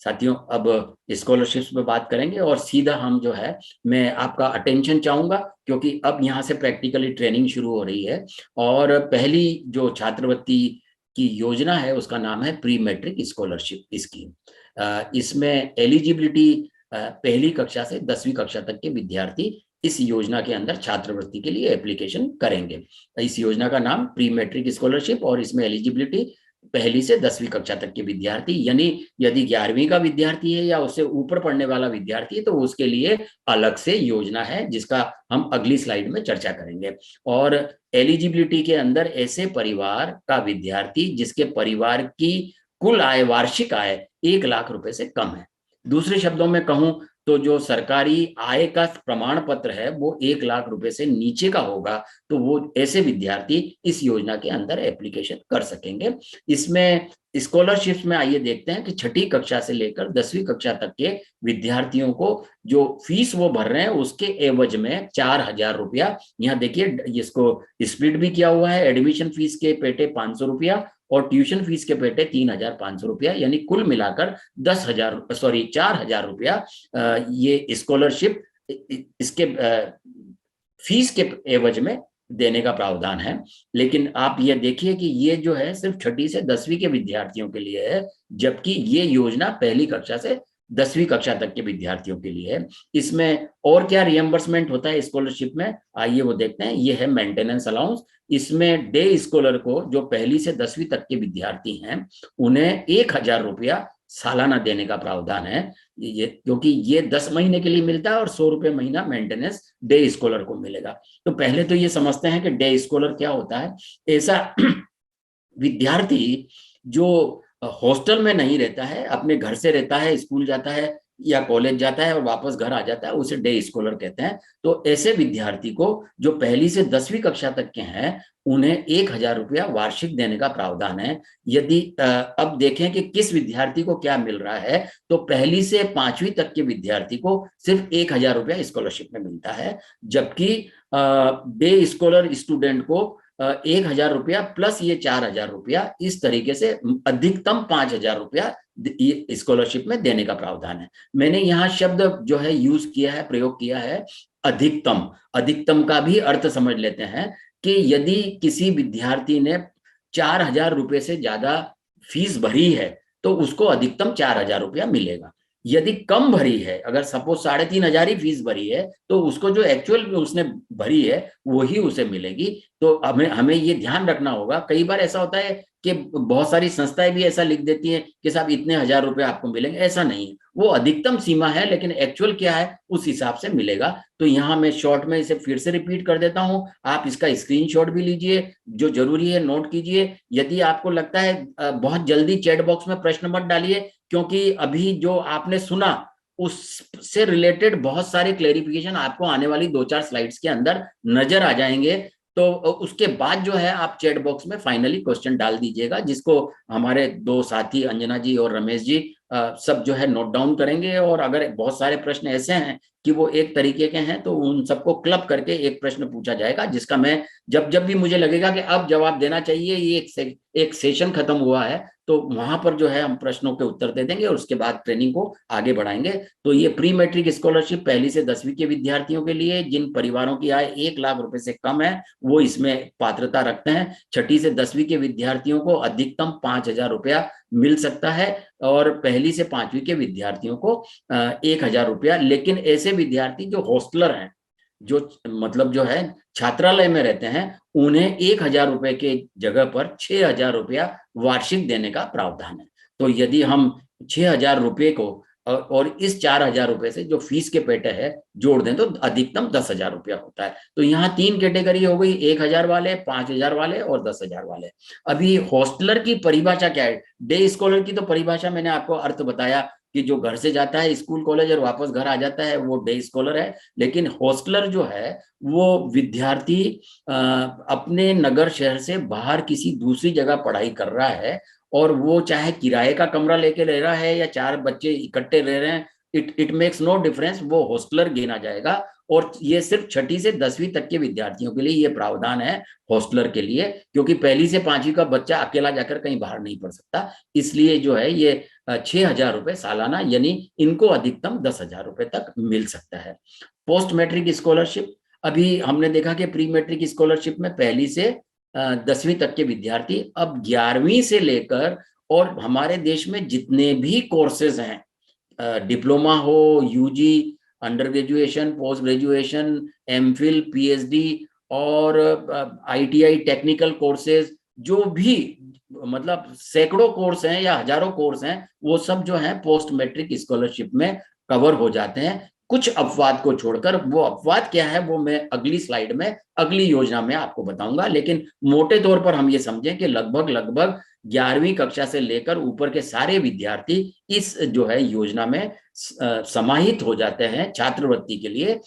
साथियों, अब स्कॉलरशिप्स पे बात करेंगे और सीधा हम जो है, मैं आपका अटेंशन चाहूंगा क्योंकि अब यहाँ से प्रैक्टिकली ट्रेनिंग शुरू हो रही है। और पहली जो छात्रवृत्ति की योजना है उसका नाम है प्री मैट्रिक स्कॉलरशिप स्कीम। इसमें एलिजिबिलिटी पहली कक्षा से 10वीं कक्षा तक के विद्यार्थी इस योजना के अंदर छात्रवृत्ति के लिए एप्लीकेशन करेंगे। इस योजना का नाम प्री मैट्रिक स्कॉलरशिप, और इसमें एलिजिबिलिटी पहली से 10वीं कक्षा तक के विद्यार्थी, यानी यदि 11वीं का विद्यार्थी है या उससे ऊपर पढ़ने वाला विद्यार्थी है तो उसके लिए अलग से योजना है, जिसका हम अगली स्लाइड में चर्चा करेंगे। और एलिजिबिलिटी के अंदर ऐसे परिवार का विद्यार्थी जिसके परिवार की कुल आय, वार्षिक आय 1 लाख रुपए से कम है। दूसरे शब्दों में कहूं तो जो सरकारी आय का प्रमाण पत्र है वो 1 लाख रुपए से नीचे का होगा, तो वो ऐसे विद्यार्थी इस योजना के अंदर एप्लीकेशन कर सकेंगे। इसमें स्कॉलरशिप्स में आइए देखते हैं कि 6ठी कक्षा से लेकर 10वीं कक्षा तक के विद्यार्थियों को जो फीस वो भर रहे हैं उसके एवज में 4,000 रुपया, यहाँ देखिए इसको स्प्लिट भी किया हुआ है। एडमिशन फीस के पेटे 500 रुपया और ट्यूशन फीस के पेटे 3,500 रुपया, यानी कुल मिलाकर 4,000 रुपया ये स्कॉलरशिप इसके फीस के एवज में देने का प्रावधान है। लेकिन आप ये देखिए कि ये जो है सिर्फ 6ठी से 10वीं के विद्यार्थियों के लिए है, जबकि ये योजना पहली कक्षा से 10वीं कक्षा तक के विद्यार्थियों के लिए है। इसमें और क्या रिएम्बर्समेंट होता है स्कॉलरशिप में, आइए वो देखते हैं। ये है मेंटेनेंस अलाउंस। इसमें डे स्कॉलर को, जो पहली से 10वीं तक के विद्यार्थी हैं, उन्हें 1,000 रुपया सालाना देने का प्रावधान है। ये क्योंकि ये 10 महीने के लिए मिलता है और 100 रुपये महीना मेंटेनेंस डे स्कॉलर को मिलेगा। तो पहले तो ये समझते हैं कि डे स्कॉलर क्या होता है। ऐसा विद्यार्थी जो हॉस्टल में नहीं रहता है, अपने घर से रहता है, स्कूल जाता है या कॉलेज जाता है और वापस घर आ जाता है, उसे डे स्कॉलर कहते हैं। तो ऐसे विद्यार्थी को जो पहली से 10वीं कक्षा तक के हैं, उन्हें 1,000 रुपया वार्षिक देने का प्रावधान है। यदि अब देखें कि किस विद्यार्थी को क्या मिल रहा है, तो पहली से 5वीं तक के विद्यार्थी को सिर्फ 1,000 रुपया स्कॉलरशिप में मिलता है, जबकि डे स्कॉलर स्टूडेंट को 1,000 रुपया प्लस ये 4,000 रुपया, इस तरीके से अधिकतम 5,000 रुपया स्कॉलरशिप में देने का प्रावधान है। मैंने यहाँ शब्द जो है यूज किया है, प्रयोग किया है अधिकतम। अधिकतम का भी अर्थ समझ लेते हैं कि यदि किसी विद्यार्थी ने 4,000 रुपये से ज्यादा फीस भरी है तो उसको अधिकतम 4,000 रुपया मिलेगा। यदि कम भरी है, अगर सपोज 3,500 ही फीस भरी है, तो उसको जो एक्चुअल में उसने भरी है वही उसे मिलेगी। तो हमें ये ध्यान रखना होगा। कई बार ऐसा होता है कि बहुत सारी संस्थाएं भी ऐसा लिख देती हैं कि साहब इतने हजार रुपए आपको मिलेंगे, ऐसा नहीं है। वो अधिकतम सीमा है, लेकिन एक्चुअल क्या है उस हिसाब से मिलेगा। तो यहाँ मैं शॉर्ट में इसे फिर से रिपीट कर देता हूँ, आप इसका स्क्रीनशॉट भी लीजिए, जो जरूरी है नोट कीजिए। यदि आपको लगता है बहुत जल्दी चैट बॉक्स में प्रश्न मत डालिए, क्योंकि अभी जो आपने सुना उससे रिलेटेड बहुत सारे क्लेरिफिकेशन आपको आने वाली 2-4 स्लाइड्स के अंदर नजर आ जाएंगे। तो उसके बाद जो है आप चैट बॉक्स में फाइनली क्वेश्चन डाल दीजिएगा, जिसको हमारे दो साथी अंजना जी और रमेश जी सब जो है नोट डाउन करेंगे। और अगर बहुत सारे प्रश्न ऐसे हैं कि वो एक तरीके के हैं, तो उन सबको क्लब करके एक प्रश्न पूछा जाएगा, जिसका मैं जब जब भी मुझे लगेगा कि अब जवाब देना चाहिए, ये एक सेशन खत्म हुआ है, तो वहां पर जो है हम प्रश्नों के उत्तर दे देंगे और उसके बाद ट्रेनिंग को आगे बढ़ाएंगे। तो ये प्री मैट्रिक स्कॉलरशिप पहली से 10वीं के विद्यार्थियों के लिए, जिन परिवारों की आय 1 लाख रुपए से कम है, वो इसमें पात्रता रखते हैं। छठी से 10वीं के विद्यार्थियों को अधिकतम 5,000 रुपया मिल सकता है, और पहली से 5वीं के विद्यार्थियों को 1,000 रुपया। लेकिन ऐसे विद्यार्थी जो हॉस्टलर हैं, जो मतलब जो है छात्रालय में रहते हैं, उन्हें 1,000 रुपए के जगह पर 6,000 रुपया वार्षिक देने का प्रावधान है। तो यदि हम 6,000 रुपये को और इस 4,000 रुपए से जो फीस के पेटे है जोड़ दें, तो अधिकतम 10,000 रुपया होता है। तो यहाँ 3 कैटेगरी हो गई, 1,000 वाले, 5,000 वाले और 10,000 वाले। अभी हॉस्टलर की परिभाषा क्या है? डे स्कॉलर की तो परिभाषा मैंने आपको अर्थ बताया कि जो घर से जाता है स्कूल कॉलेज और वापस घर आ जाता है, वो डे स्कॉलर है। लेकिन हॉस्टलर जो है वो विद्यार्थी अपने नगर शहर से बाहर किसी दूसरी जगह पढ़ाई कर रहा है, और वो चाहे किराए का कमरा लेके रह रहा है या 4 बच्चे इकट्ठे रह रहे हैं, इट मेक्स नो डिफरेंस, वो हॉस्टलर गिना जाएगा। और ये सिर्फ छठी से 10वीं तक के विद्यार्थियों के लिए ये प्रावधान है, हॉस्टलर के लिए, क्योंकि पहली से 5वीं का बच्चा अकेला जाकर कहीं बाहर नहीं पढ़ सकता। इसलिए जो है ये 6,000 रुपए सालाना, यानी इनको अधिकतम 10,000 रुपए तक मिल सकता है। पोस्ट मैट्रिक स्कॉलरशिप, अभी हमने देखा कि प्री मैट्रिक स्कॉलरशिप में पहली से 10वीं तक के विद्यार्थी, अब 11वीं से लेकर और हमारे देश में जितने भी कोर्सेज हैं, डिप्लोमा हो, UG, under graduation, post graduation, MPhil, PhD और आईटीआई टेक्निकल कोर्सेज, जो भी मतलब सैकड़ों कोर्स हैं या हजारों कोर्स हैं, वो सब जो है पोस्ट मैट्रिक स्कॉलरशिप में कवर हो जाते हैं, कुछ अपवाद को छोड़कर। वो अपवाद क्या है वो मैं अगली स्लाइड में, अगली योजना में आपको बताऊंगा। लेकिन मोटे तौर पर हम ये समझें कि लगभग लगभग 11वीं कक्षा से लेकर ऊपर के सारे विद्यार्थी इस जो है योजना में समाहित हो जाते हैं छात्रवृत्ति के लिए।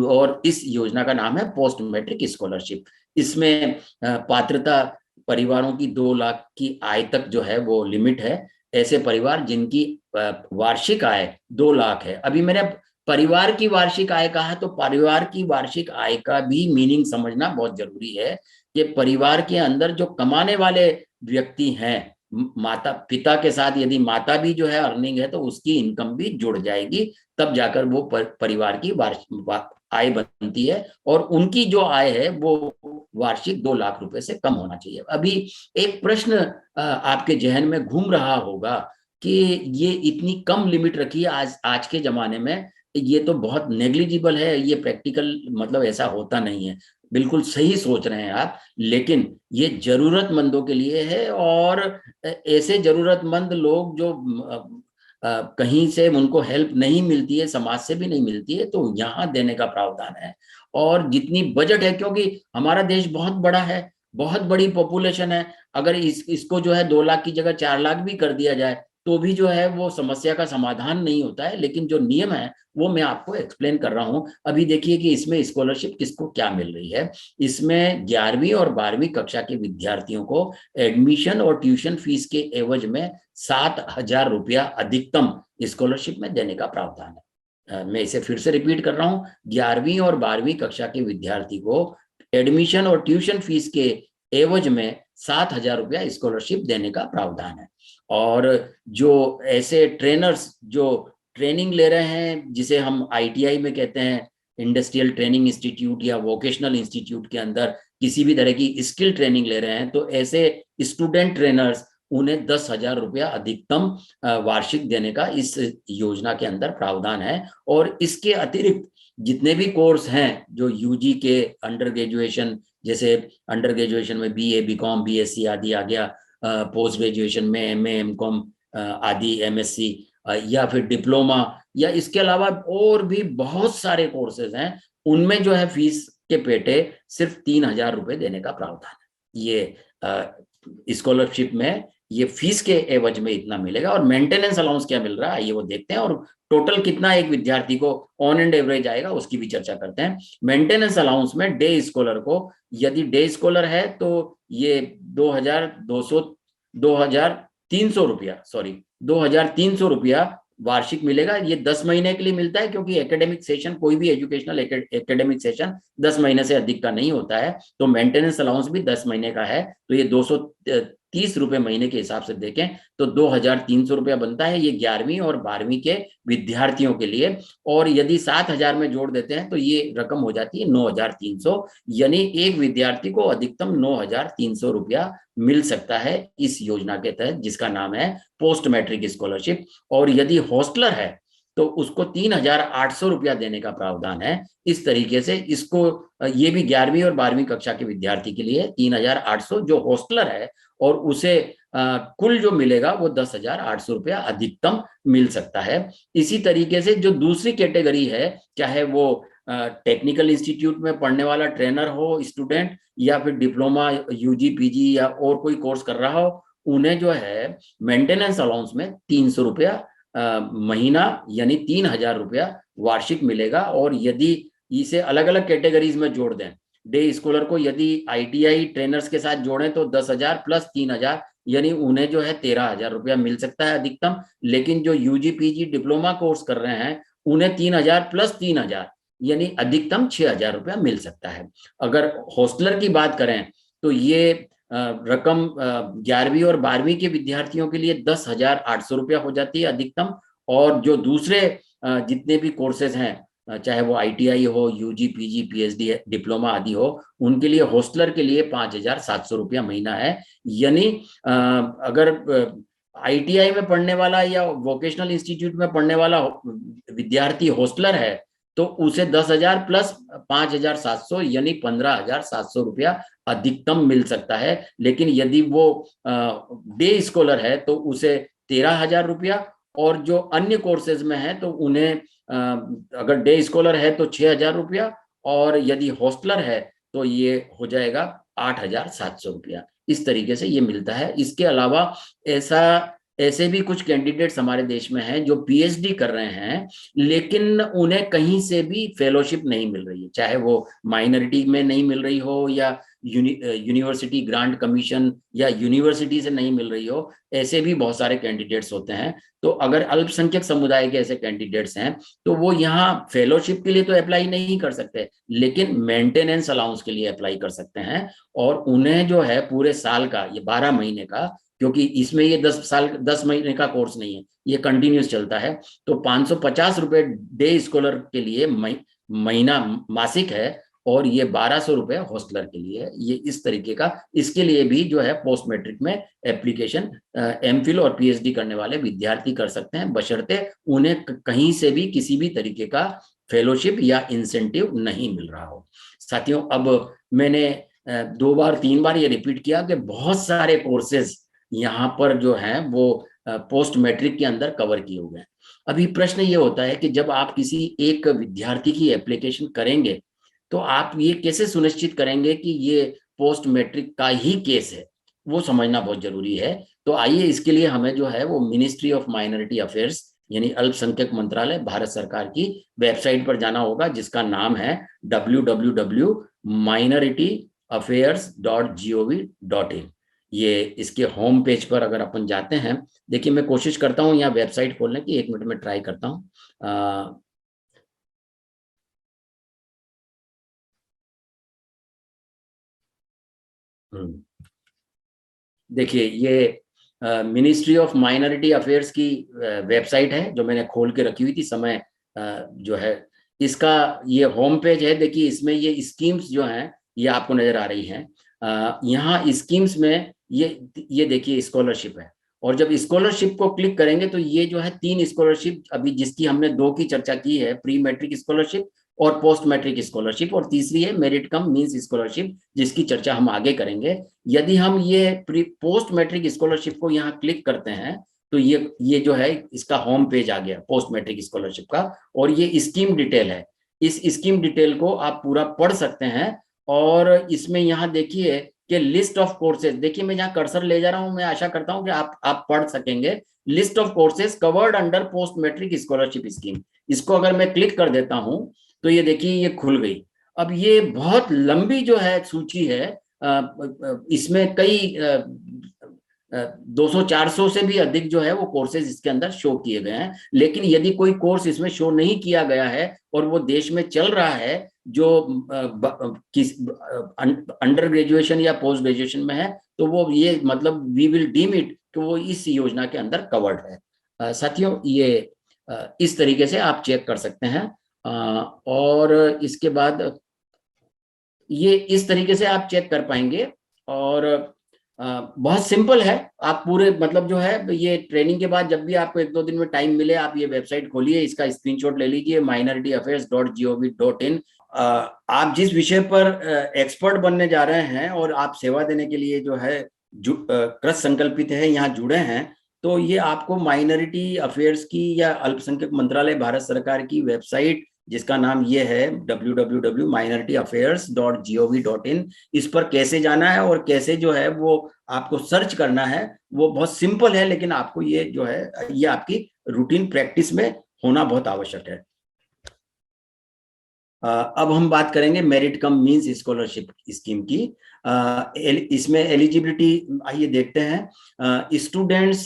और इस योजना का नाम है पोस्ट मैट्रिक स्कॉलरशिप। इसमें पात्रता परिवारों की 2 लाख की आय तक जो है वो लिमिट है। ऐसे परिवार जिनकी वार्षिक आय 2 लाख है। अभी मैंने परिवार की वार्षिक आय कहा, तो परिवार की वार्षिक आय का भी मीनिंग समझना बहुत जरूरी है कि परिवार के अंदर जो कमाने वाले व्यक्ति हैं, माता पिता के साथ यदि माता भी जो है अर्निंग है, तो उसकी इनकम भी जुड़ जाएगी, तब जाकर वो परिवार की वार्षिक आय बनती है। और उनकी जो आय है वो वार्षिक 2 लाख रुपए से कम होना चाहिए। अभी एक प्रश्न आपके जहन में घूम रहा होगा कि ये इतनी कम लिमिट रखी है आज के जमाने में, ये तो बहुत नेग्लिजिबल है, ये प्रैक्टिकल मतलब ऐसा होता नहीं है। बिल्कुल सही सोच रहे हैं आप, लेकिन ये जरूरतमंदों के लिए है। और ऐसे जरूरतमंद लोग जो कहीं से उनको हेल्प नहीं मिलती है, समाज से भी नहीं मिलती है, तो यहाँ देने का प्रावधान है। और जितनी बजट है, क्योंकि हमारा देश बहुत बड़ा है, बहुत बड़ी पॉपुलेशन है, अगर इसको जो है 2 लाख की जगह 4 लाख भी कर दिया जाए, तो भी जो है वो समस्या का समाधान नहीं होता है। लेकिन जो नियम है वो मैं आपको एक्सप्लेन कर रहा हूं। अभी देखिए कि इसमें स्कॉलरशिप किसको क्या मिल रही है। इसमें 11वीं और 12वीं कक्षा के विद्यार्थियों को एडमिशन और ट्यूशन फीस के एवज में 7,000 रुपया अधिकतम स्कॉलरशिप में देने का प्रावधान है। मैं इसे फिर से रिपीट कर रहा हूं, 11वीं और 12वीं कक्षा के विद्यार्थी को एडमिशन और ट्यूशन फीस के एवज में 7,000 रुपया स्कॉलरशिप देने का प्रावधान है। और जो ऐसे ट्रेनर्स जो ट्रेनिंग ले रहे हैं, जिसे हम आईटीआई में कहते हैं, इंडस्ट्रियल ट्रेनिंग इंस्टीट्यूट या वोकेशनल इंस्टीट्यूट के अंदर किसी भी तरह की स्किल ट्रेनिंग ले रहे हैं, तो ऐसे स्टूडेंट ट्रेनर्स, उन्हें 10,000 रुपया अधिकतम वार्षिक देने का इस योजना के अंदर प्रावधान है। और इसके अतिरिक्त जितने भी कोर्स हैं जो यूजी के अंडर ग्रेजुएशन, जैसे अंडर ग्रेजुएशन में बीए, बीकॉम, बीएससी आदि आ गया, पोस्ट ग्रेजुएशन में एमए एमकॉम आदि, एमएससी या फिर डिप्लोमा, या इसके अलावा और भी बहुत सारे कोर्सेज हैं, उनमें जो है फीस के पेटे सिर्फ 3,000 रुपए देने का प्रावधान है। ये स्कॉलरशिप में ये फीस के एवज में इतना मिलेगा। और मेंटेनेंस अलाउंस क्या मिल रहा है, आइए वो देखते हैं, और टोटल कितना एक विद्यार्थी को ऑन एंड एवरेज आएगा उसकी भी चर्चा करते हैं। मेंटेनेंस अलाउंस में डे स्कॉलर को, यदि डे स्कॉलर है तो ये 2,300 रुपया, सॉरी 2,300 रुपया वार्षिक मिलेगा। ये 10 महीने के लिए मिलता है, क्योंकि एकेडमिक सेशन, कोई भी एजुकेशनल एकेडमिक सेशन 10 महीने से अधिक का नहीं होता है, तो मेंटेनेंस अलाउंस भी 10 महीने का है। तो ये 230 रुपए महीने के हिसाब से देखें तो 2,300 रुपया बनता है, ये 11वीं और 12वीं के विद्यार्थियों के लिए। और यदि 7,000 में जोड़ देते हैं तो ये रकम हो जाती है 9,300, यानी एक विद्यार्थी को अधिकतम 9,300 रुपया मिल सकता है इस योजना के तहत, जिसका नाम है पोस्ट मैट्रिक स्कॉलरशिप। और यदि हॉस्टलर है तो उसको 3,800 रुपया देने का प्रावधान है। इस तरीके से इसको, ये भी 11वीं और 12वीं कक्षा के विद्यार्थी के लिए 3,800 जो हॉस्टलर है, और उसे कुल जो मिलेगा वो 10,800 रुपया अधिकतम मिल सकता है। इसी तरीके से जो दूसरी कैटेगरी है, चाहे वो टेक्निकल इंस्टीट्यूट में पढ़ने वाला ट्रेनर हो स्टूडेंट, या फिर डिप्लोमा यूजी पीजी या और कोई कोर्स कर रहा हो, उन्हें जो है मेंटेनेंस अलाउंस में 300 रुपया महीना यानी 3,000 रुपया वार्षिक मिलेगा। और यदि इसे अलग अलग कैटेगरीज में जोड़ दें, डे स्कॉलर को यदि आईटीआई ट्रेनर्स के साथ जोड़ें तो 10,000 प्लस 3,000, यानी उन्हें जो है 13,000 रुपया मिल सकता है अधिकतम। लेकिन जो यूजी पीजी डिप्लोमा कोर्स कर रहे हैं उन्हें 3,000 प्लस 3,000 यानी अधिकतम 6,000 रुपया मिल सकता है। अगर हॉस्टलर की बात करें तो ये रकम 11वीं और 12वीं के विद्यार्थियों के लिए 10,800 रुपया हो जाती है अधिकतम। और जो दूसरे जितने भी कोर्सेज हैं, चाहे वो आईटीआई हो, यूजी पीजी पीएचडी डिप्लोमा आदि हो, उनके लिए हॉस्टलर के लिए 5,700 रुपया महीना है। यानी अगर आईटीआई में पढ़ने वाला या वोकेशनल इंस्टीट्यूट में पढ़ने वाला विद्यार्थी हॉस्टलर है तो उसे 10,000 प्लस 5,700 यानी 15,700 रुपया अधिकतम मिल सकता है। लेकिन यदि वो डे स्कॉलर है तो उसे 13,000 रुपया, और जो अन्य कोर्सेज में है तो उन्हें अगर डे स्कॉलर है तो 6,000 रुपया, और यदि हॉस्टलर है तो ये हो जाएगा 8,700 रुपया। इस तरीके से ये मिलता है। इसके अलावा ऐसे भी कुछ कैंडिडेट्स हमारे देश में हैं जो पीएचडी कर रहे हैं, लेकिन उन्हें कहीं से भी फेलोशिप नहीं मिल रही है, चाहे वो माइनॉरिटी में नहीं मिल रही हो या यूनिवर्सिटी ग्रांट कमीशन या यूनिवर्सिटी से नहीं मिल रही हो। ऐसे भी बहुत सारे कैंडिडेट्स होते हैं। तो अगर अल्पसंख्यक समुदाय के ऐसे कैंडिडेट्स हैं तो वो यहाँ फेलोशिप के लिए तो अप्लाई नहीं कर सकते, लेकिन मेंटेनेंस अलाउंस के लिए अप्लाई कर सकते हैं। और उन्हें जो है पूरे साल का, ये 12 महीने का, क्योंकि इसमें ये 10 महीने का कोर्स नहीं है, ये कंटिन्यूस चलता है, तो 550 रुपए डे स्कॉलर के लिए महीना मासिक है, और ये 1,200 रुपए हॉस्टलर के लिए है। ये इस तरीके का, इसके लिए भी जो है पोस्ट मैट्रिक में एप्लीकेशन एमफिल और पीएचडी करने वाले विद्यार्थी कर सकते हैं, बशर्ते उन्हें कहीं से भी किसी भी तरीके का फेलोशिप या इंसेंटिव नहीं मिल रहा हो। साथियों, अब मैंने 2 बार 3 बार ये रिपीट किया कि बहुत सारे कोर्सेज यहाँ पर जो हैं वो पोस्ट मैट्रिक के अंदर कवर किए हुए हैं। अभी प्रश्न ये होता है कि जब आप किसी एक विद्यार्थी की एप्लीकेशन करेंगे तो आप ये कैसे सुनिश्चित करेंगे कि ये पोस्ट मैट्रिक का ही केस है, वो समझना बहुत जरूरी है। तो आइए इसके लिए हमें जो है वो मिनिस्ट्री ऑफ माइनॉरिटी अफेयर्स यानी अल्पसंख्यक मंत्रालय भारत सरकार की वेबसाइट पर जाना होगा, जिसका नाम है www.minorityAffairs.gov.in। ये इसके होम पेज पर अगर अपन जाते हैं, देखिए मैं कोशिश करता हूँ यहाँ वेबसाइट खोलने की, 1 मिनट में ट्राई करता हूँ। देखिए ये मिनिस्ट्री ऑफ माइनॉरिटी अफेयर्स की वेबसाइट है जो मैंने खोल के रखी हुई थी समय जो है इसका ये होम पेज है। देखिए इसमें ये स्कीम्स जो हैं ये आपको नजर आ रही हैं। यहाँ स्कीम्स में ये देखिए स्कॉलरशिप है, और जब स्कॉलरशिप को क्लिक करेंगे तो ये जो है 3 स्कॉलरशिप, अभी जिसकी हमने 2 की चर्चा की है, प्री मैट्रिक स्कॉलरशिप और पोस्ट मैट्रिक स्कॉलरशिप, और तीसरी है मेरिट कम मींस स्कॉलरशिप, जिसकी चर्चा हम आगे करेंगे। यदि हम ये पोस्ट मैट्रिक स्कॉलरशिप को यहाँ क्लिक करते हैं तो ये जो है इसका होम पेज आ गया पोस्ट मैट्रिक स्कॉलरशिप का, और ये स्कीम डिटेल है। इस स्कीम डिटेल को आप पूरा पढ़ सकते हैं। और इसमें यहाँ देखिए कि लिस्ट ऑफ कोर्सेज, देखिए मैं यहाँ कर्सर ले जा रहा हूँ, मैं आशा करता हूँ कि आप पढ़ सकेंगे। List of courses covered under post matric scholarship scheme, इसको अगर मैं क्लिक कर देता हूँ तो ये देखिए ये खुल गई। अब ये बहुत लंबी जो है सूची है, इसमें कई 200-400 से भी अधिक जो है वो कोर्सेज इसके अंदर शो किए गए हैं। लेकिन यदि कोई कोर्स इसमें शो नहीं किया गया है और वो देश में चल रहा है, जो किस अंडर ग्रेजुएशन या पोस्ट ग्रेजुएशन में है, तो वो ये मतलब वी विल डीम इट कि वो इस योजना के अंदर कवर्ड है। साथियों, ये इस तरीके से आप चेक कर सकते हैं। और इसके बाद ये इस तरीके से आप चेक कर पाएंगे। और बहुत सिंपल है, आप पूरे मतलब जो है ये ट्रेनिंग के बाद जब भी आपको 1-2 दिन में टाइम मिले, आप ये वेबसाइट खोलिए, इसका स्क्रीनशॉट ले लीजिए minorityAffairs.gov.in। आप जिस विषय पर एक्सपर्ट बनने जा रहे हैं और आप सेवा देने के लिए जो है कृत संकल्पित है, यहाँ जुड़े हैं, तो ये आपको माइनॉरिटी अफेयर्स की या अल्पसंख्यक मंत्रालय भारत सरकार की वेबसाइट, जिसका नाम ये है www.minorityAffairs.gov.in, इस पर कैसे जाना है और कैसे जो है वो आपको सर्च करना है, वो बहुत सिंपल है। लेकिन आपको ये जो है ये आपकी रूटीन प्रैक्टिस में होना बहुत आवश्यक है। अब हम बात करेंगे merit cum means scholarship scheme की। इसमें एलिजिबिलिटी आइए देखते हैं। Students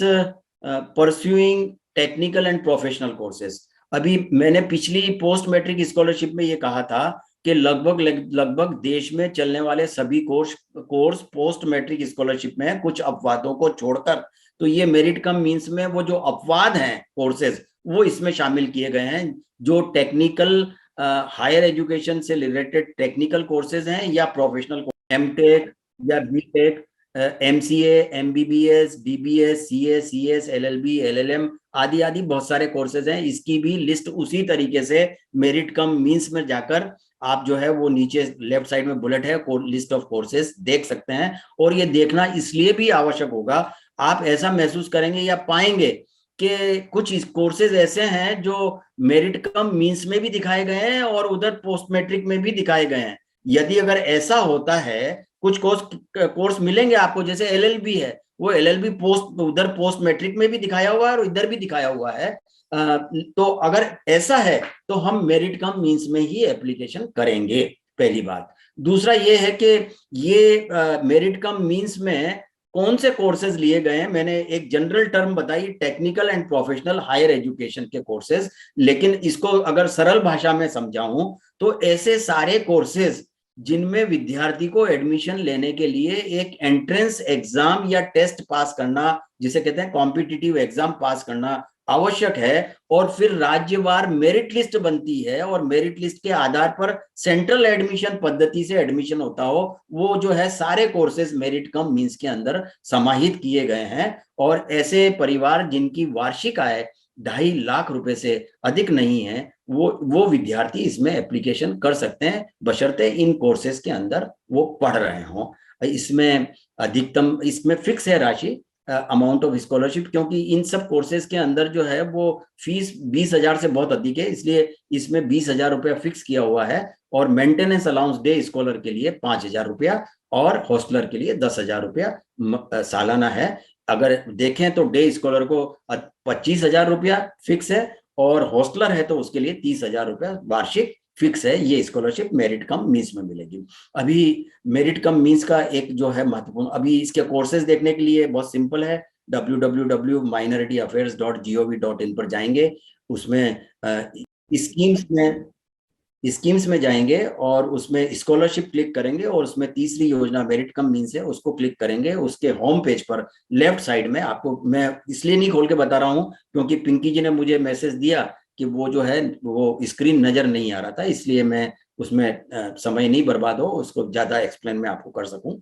pursuing technical and professional courses, अभी मैंने पिछली पोस्ट मैट्रिक स्कॉलरशिप में ये कहा था कि लगभग देश में चलने वाले सभी कोर्स पोस्ट मैट्रिक स्कॉलरशिप में है, कुछ अपवादों को छोड़कर। तो ये मेरिट कम मींस में वो जो अपवाद हैं कोर्सेज, वो इसमें शामिल किए गए हैं। जो टेक्निकल हायर एजुकेशन से रिलेटेड टेक्निकल कोर्सेज हैं या प्रोफेशनल, एमटेक या BTech, MCA, MBBS, DBS, CA, CS, LLB, LLM आदि आदि बहुत सारे कोर्सेज हैं। इसकी भी लिस्ट उसी तरीके से मेरिट कम मींस में जाकर आप जो है वो नीचे लेफ्ट साइड में बुलेट है, लिस्ट ऑफ कोर्सेज देख सकते हैं। और ये देखना इसलिए भी आवश्यक होगा, आप ऐसा महसूस करेंगे या पाएंगे कि कुछ कोर्सेज ऐसे हैं जो मेरिट कम मींस में भी दिखाए गए हैं और उधर पोस्ट मैट्रिक में भी दिखाए गए हैं। यदि अगर ऐसा होता है, कुछ कोर्स मिलेंगे आपको, जैसे LLB है, वो LLB उधर पोस्ट मैट्रिक में भी दिखाया हुआ है और इधर भी दिखाया हुआ है। तो अगर ऐसा है तो हम मेरिट कम मींस में ही एप्लीकेशन करेंगे, पहली बात। दूसरा ये है कि ये मेरिट कम मींस में कौन से कोर्सेज लिए गए हैं। मैंने एक जनरल टर्म बताई, technical and professional hire education के कोर्सेज, लेकिन इसको अगर सरल भाषा में समझाऊं तो ऐसे सारे कोर्सेज जिनमें विद्यार्थी को एडमिशन लेने के लिए एक एंट्रेंस एग्जाम या टेस्ट पास करना, जिसे कहते हैं कॉम्पिटिटिव एग्जाम पास करना आवश्यक है, और फिर राज्यवार मेरिट लिस्ट बनती है और मेरिट लिस्ट के आधार पर सेंट्रल एडमिशन पद्धति से एडमिशन होता हो, वो जो है सारे कोर्सेज मेरिट कम मींस के अंदर समाहित किए गए हैं। और ऐसे परिवार जिनकी वार्षिक आय 2.5 लाख रुपए से अधिक नहीं है, वो विद्यार्थी इसमें एप्लीकेशन कर सकते हैं, बशर्ते इन कोर्सेज के अंदर वो पढ़ रहे हों। इसमें अधिकतम, इसमें फिक्स है राशि, अमाउंट ऑफ स्कॉलरशिप, क्योंकि इन सब कोर्सेज के अंदर जो है वो फीस 20,000 से बहुत अधिक है, इसलिए इसमें 20,000 रुपया फिक्स किया हुआ है। और मेंटेनेंस अलाउंस डे स्कॉलर के लिए 5,000 रुपया और हॉस्टलर के लिए 10,000 रुपया सालाना है। अगर देखें तो डे स्कॉलर को 25,000 रुपया फिक्स है और हॉस्टलर है तो उसके लिए 30,000 रुपया वार्षिक फिक्स है। ये स्कॉलरशिप मेरिट कम मींस में मिलेगी। अभी मेरिट कम मींस का एक जो है महत्वपूर्ण, अभी इसके कोर्सेज देखने के लिए बहुत सिंपल है, www.minorityAffairs.gov.in पर जाएंगे, उसमें स्कीम्स में जाएंगे और उसमें स्कॉलरशिप क्लिक करेंगे और उसमें तीसरी योजना मेरिट कम मींस है, उसको क्लिक करेंगे। उसके होम पेज पर लेफ्ट साइड में आपको, मैं इसलिए नहीं खोल के बता रहा हूं क्योंकि पिंकी जी ने मुझे मैसेज दिया कि वो जो है वो स्क्रीन नजर नहीं आ रहा था, इसलिए मैं उसमें समय नहीं बर्बाद हो, उसको ज्यादा एक्सप्लेन मैं आपको कर सकूं।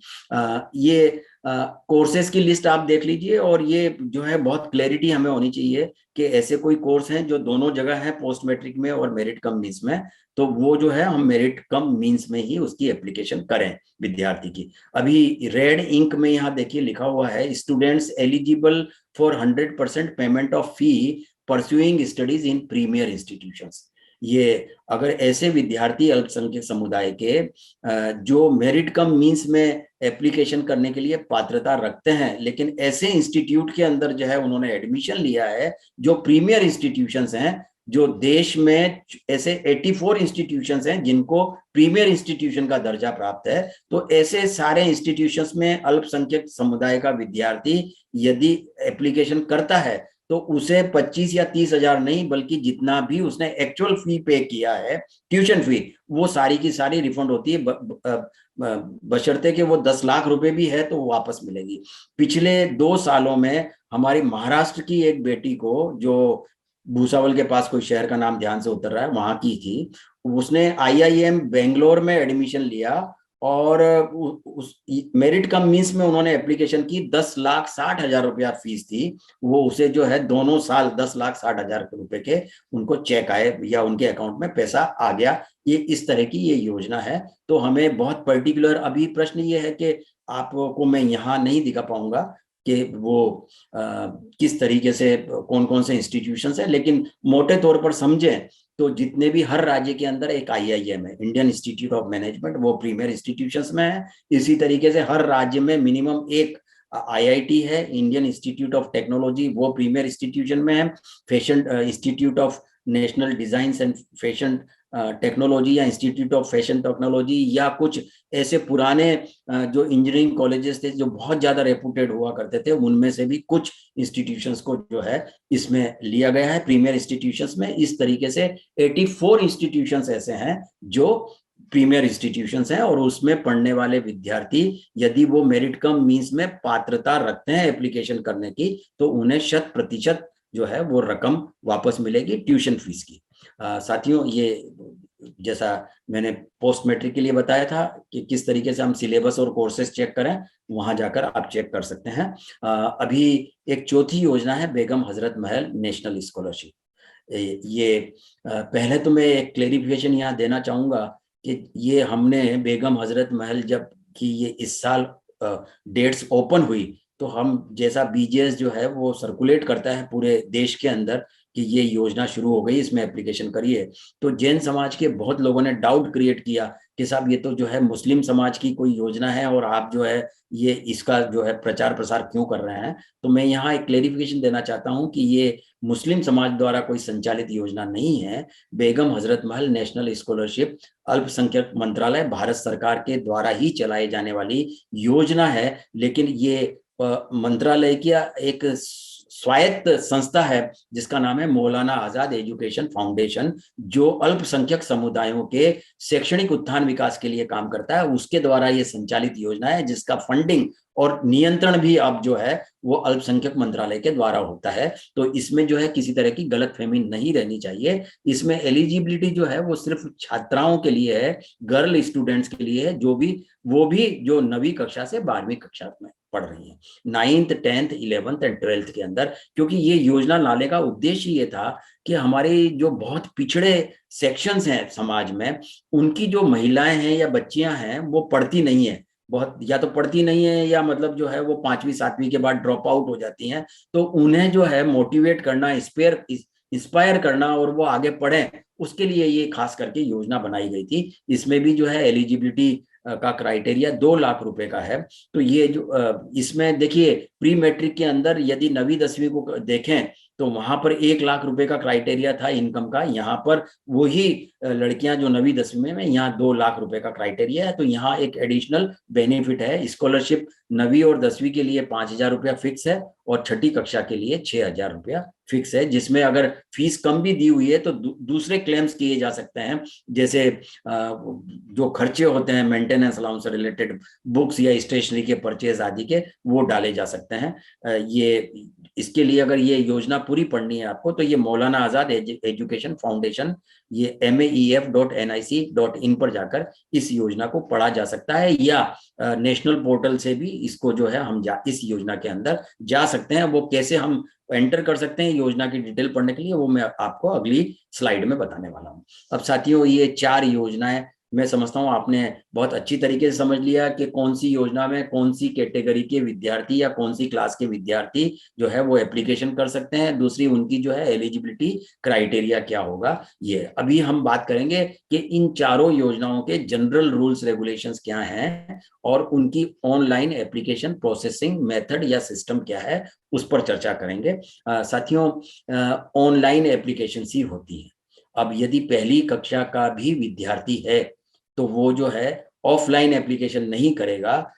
ये कोर्सेज की लिस्ट आप देख लीजिए, और ये जो है बहुत क्लैरिटी हमें होनी चाहिए कि ऐसे कोई कोर्स हैं जो दोनों जगह है, पोस्ट मैट्रिक में और मेरिट कम मींस में, तो वो जो है हम मेरिट कम मींस में ही उसकी एप्लीकेशन करें विद्यार्थी की। अभी रेड इंक में यहाँ देखिए लिखा हुआ है, students eligible for 100% payment of fee pursuing studies in premier institutions. ये अगर ऐसे विद्यार्थी अल्पसंख्यक समुदाय के जो मेरिट कम मींस में एप्लीकेशन करने के लिए पात्रता रखते हैं, लेकिन ऐसे इंस्टीट्यूट के अंदर जो है उन्होंने एडमिशन लिया है जो प्रीमियर इंस्टीट्यूशंस हैं, जो देश में ऐसे 84 इंस्टीट्यूशंस हैं जिनको प्रीमियर इंस्टीट्यूशन का दर्जा प्राप्त है, तो ऐसे सारे इंस्टीट्यूशंस में अल्पसंख्यक समुदाय का विद्यार्थी यदि एप्लीकेशन करता है तो उसे 25 या 30 हजार नहीं, बल्कि जितना भी उसने एक्चुअल फी पे किया है, ट्यूशन फी, वो सारी की सारी रिफंड होती है, बशर्ते कि वो 10 लाख रुपए भी है तो वो वापस मिलेगी। पिछले 2 सालों में हमारी महाराष्ट्र की एक बेटी को, जो भूसावल के पास कोई शहर का नाम ध्यान से उतर रहा है, वहां की थी, उसने आईआईएम बेंगलोर में एडमिशन लिया, और उस मेरिट कम मींस में उन्होंने एप्लीकेशन की, 10,60,000 रुपया फीस थी, वो उसे जो है दोनों साल 10,60,000 रुपए के उनको चेक आए या उनके अकाउंट में पैसा आ गया। ये इस तरह की ये योजना है। तो हमें बहुत पर्टिकुलर, अभी प्रश्न ये है कि आपको मैं यहाँ नहीं दिखा पाऊंगा कि वो किस तरीके से कौन कौन से इंस्टीट्यूशंस हैं, लेकिन मोटे तौर पर समझें तो जितने भी हर राज्य के अंदर एक आईआईएम है, इंडियन इंस्टीट्यूट ऑफ मैनेजमेंट, वो प्रीमियर इंस्टीट्यूशंस में है। इसी तरीके से हर राज्य में मिनिमम एक आईआईटी है, इंडियन इंस्टीट्यूट ऑफ टेक्नोलॉजी, वो प्रीमियर इंस्टीट्यूशन में है। Fashion institute of national design and fashion technology, या इंस्टीट्यूट ऑफ फैशन टेक्नोलॉजी, या कुछ ऐसे पुराने जो इंजीनियरिंग कॉलेजेस थे जो बहुत ज्यादा रेपुटेड हुआ करते थे, उनमें से भी कुछ इंस्टीट्यूशंस को जो है इसमें लिया गया है प्रीमियर इंस्टीट्यूशंस में। इस तरीके से 84 इंस्टीट्यूशंस ऐसे हैं जो प्रीमियर इंस्टीट्यूशंस हैं, और उसमें पढ़ने वाले विद्यार्थी यदि वो मेरिट कम मींस में पात्रता रखते हैं एप्लीकेशन करने की, तो उन्हें 100% जो है वो रकम वापस मिलेगी ट्यूशन फीस की। साथियों, ये जैसा मैंने पोस्ट मैट्रिक के लिए बताया था कि किस तरीके से हम सिलेबस और कोर्सेज चेक करें, वहां जाकर आप चेक कर सकते हैं। अभी एक चौथी योजना है बेगम हजरत महल नेशनल स्कॉलरशिप। ये पहले तो मैं एक क्लेरिफिकेशन यहाँ देना चाहूंगा कि ये हमने बेगम हजरत महल जब की ये इस साल डेट्स ओपन हुई, तो हम जैसा बीजेएस जो है वो सर्कुलेट करता है पूरे देश के अंदर कि ये योजना शुरू हो गई, इसमें एप्लीकेशन करिए, तो जैन समाज के बहुत लोगों ने डाउट क्रिएट किया कि साहब ये तो जो है मुस्लिम समाज की कोई योजना है और आप जो है ये इसका जो है प्रचार प्रसार क्यों कर रहे हैं। तो मैं यहाँ एक क्लेरिफिकेशन देना चाहता हूँ कि ये मुस्लिम समाज द्वारा कोई संचालित योजना नहीं है। बेगम हजरत महल नेशनल स्कॉलरशिप अल्पसंख्यक मंत्रालय भारत सरकार के द्वारा ही चलाई जाने वाली योजना है, लेकिन ये मंत्रालय की एक स्वायत्त संस्था है जिसका नाम है मौलाना आजाद एजुकेशन फाउंडेशन, जो अल्पसंख्यक समुदायों के शैक्षणिक उत्थान विकास के लिए काम करता है। उसके द्वारा ये संचालित योजना है जिसका फंडिंग और नियंत्रण भी अब जो है वो अल्पसंख्यक मंत्रालय के द्वारा होता है। तो इसमें जो है किसी तरह की गलतफहमी नहीं रहनी चाहिए। इसमें एलिजिबिलिटी जो है वो सिर्फ छात्राओं के लिए है, गर्ल स्टूडेंट्स के लिए है, वो भी जो 9वीं कक्षा से 12वीं कक्षा में पढ़ रही हैं, 9th 10th 11th and 12th के अंदर। क्योंकि ये योजना लाने का उद्देश्य ये था कि हमारे जो बहुत पिछड़े सेक्शंस हैं समाज में, उनकी जो महिलाएं हैं या बच्चियां हैं वो पढ़ती नहीं है, बहुत या तो पढ़ती नहीं है या मतलब जो है वो 5वीं 7वीं के बाद ड्रॉप आउट हो जाती हैं। तो उन्हें जो है मोटिवेट करना, इंस्पायर करना और वो आगे पढ़ें, उसके लिए ये खास करके योजना बनाई गई थी। इसमें भी जो है एलिजिबिलिटी का क्राइटेरिया 2 लाख रुपए का है। तो ये जो इसमें देखिए प्री मैट्रिक के अंदर यदि 9वीं 10वीं को देखें तो वहां पर 1 लाख रुपए का क्राइटेरिया था इनकम का, यहाँ पर वही लड़कियां जो 9वीं 10वीं में, यहाँ 2 लाख रुपए का क्राइटेरिया है। तो यहाँ एक एडिशनल बेनिफिट है। स्कॉलरशिप 9वीं और 10वीं के लिए 5,000 रुपया फिक्स है, और छठी कक्षा के लिए 6,000 रुपया फिक्स है, जिसमें अगर फीस कम भी दी हुई है तो दूसरे क्लेम्स किए जा सकते हैं, जैसे जो खर्चे होते हैं मेंटेनेंस अलाउंस से रिलेटेड, बुक्स या स्टेशनरी के परचेज आदि के, वो डाले जा सकते हैं। ये इसके लिए अगर ये योजना पूरी पढ़नी है आपको, तो ये मौलाना आजाद एजुकेशन फाउंडेशन, ये maef.nic.in पर जाकर इस योजना को पढ़ा जा सकता है, या नेशनल पोर्टल से भी इसको जो है हम इस योजना के अंदर जा सकते हैं। वो कैसे हम एंटर कर सकते हैं योजना की डिटेल पढ़ने के लिए, वो मैं आपको अगली स्लाइड में बताने वाला हूं। अब साथियों, ये 4 योजनाएं मैं समझता हूं आपने बहुत अच्छी तरीके से समझ लिया कि कौन सी योजना में कौन सी कैटेगरी के विद्यार्थी या कौन सी क्लास के विद्यार्थी जो है वो एप्लीकेशन कर सकते हैं। दूसरी, उनकी जो है एलिजिबिलिटी क्राइटेरिया क्या होगा। ये अभी हम बात करेंगे कि इन चारों योजनाओं के जनरल रूल्स रेगुलेशंस क्या हैं और उनकी ऑनलाइन एप्लीकेशन प्रोसेसिंग मेथड या सिस्टम क्या है, उस पर चर्चा करेंगे। साथियों, ऑनलाइन एप्लीकेशन ही होती है। अब यदि पहली कक्षा का भी विद्यार्थी है तो वो जो है ऑफलाइन एप्लीकेशन नहीं करेगा,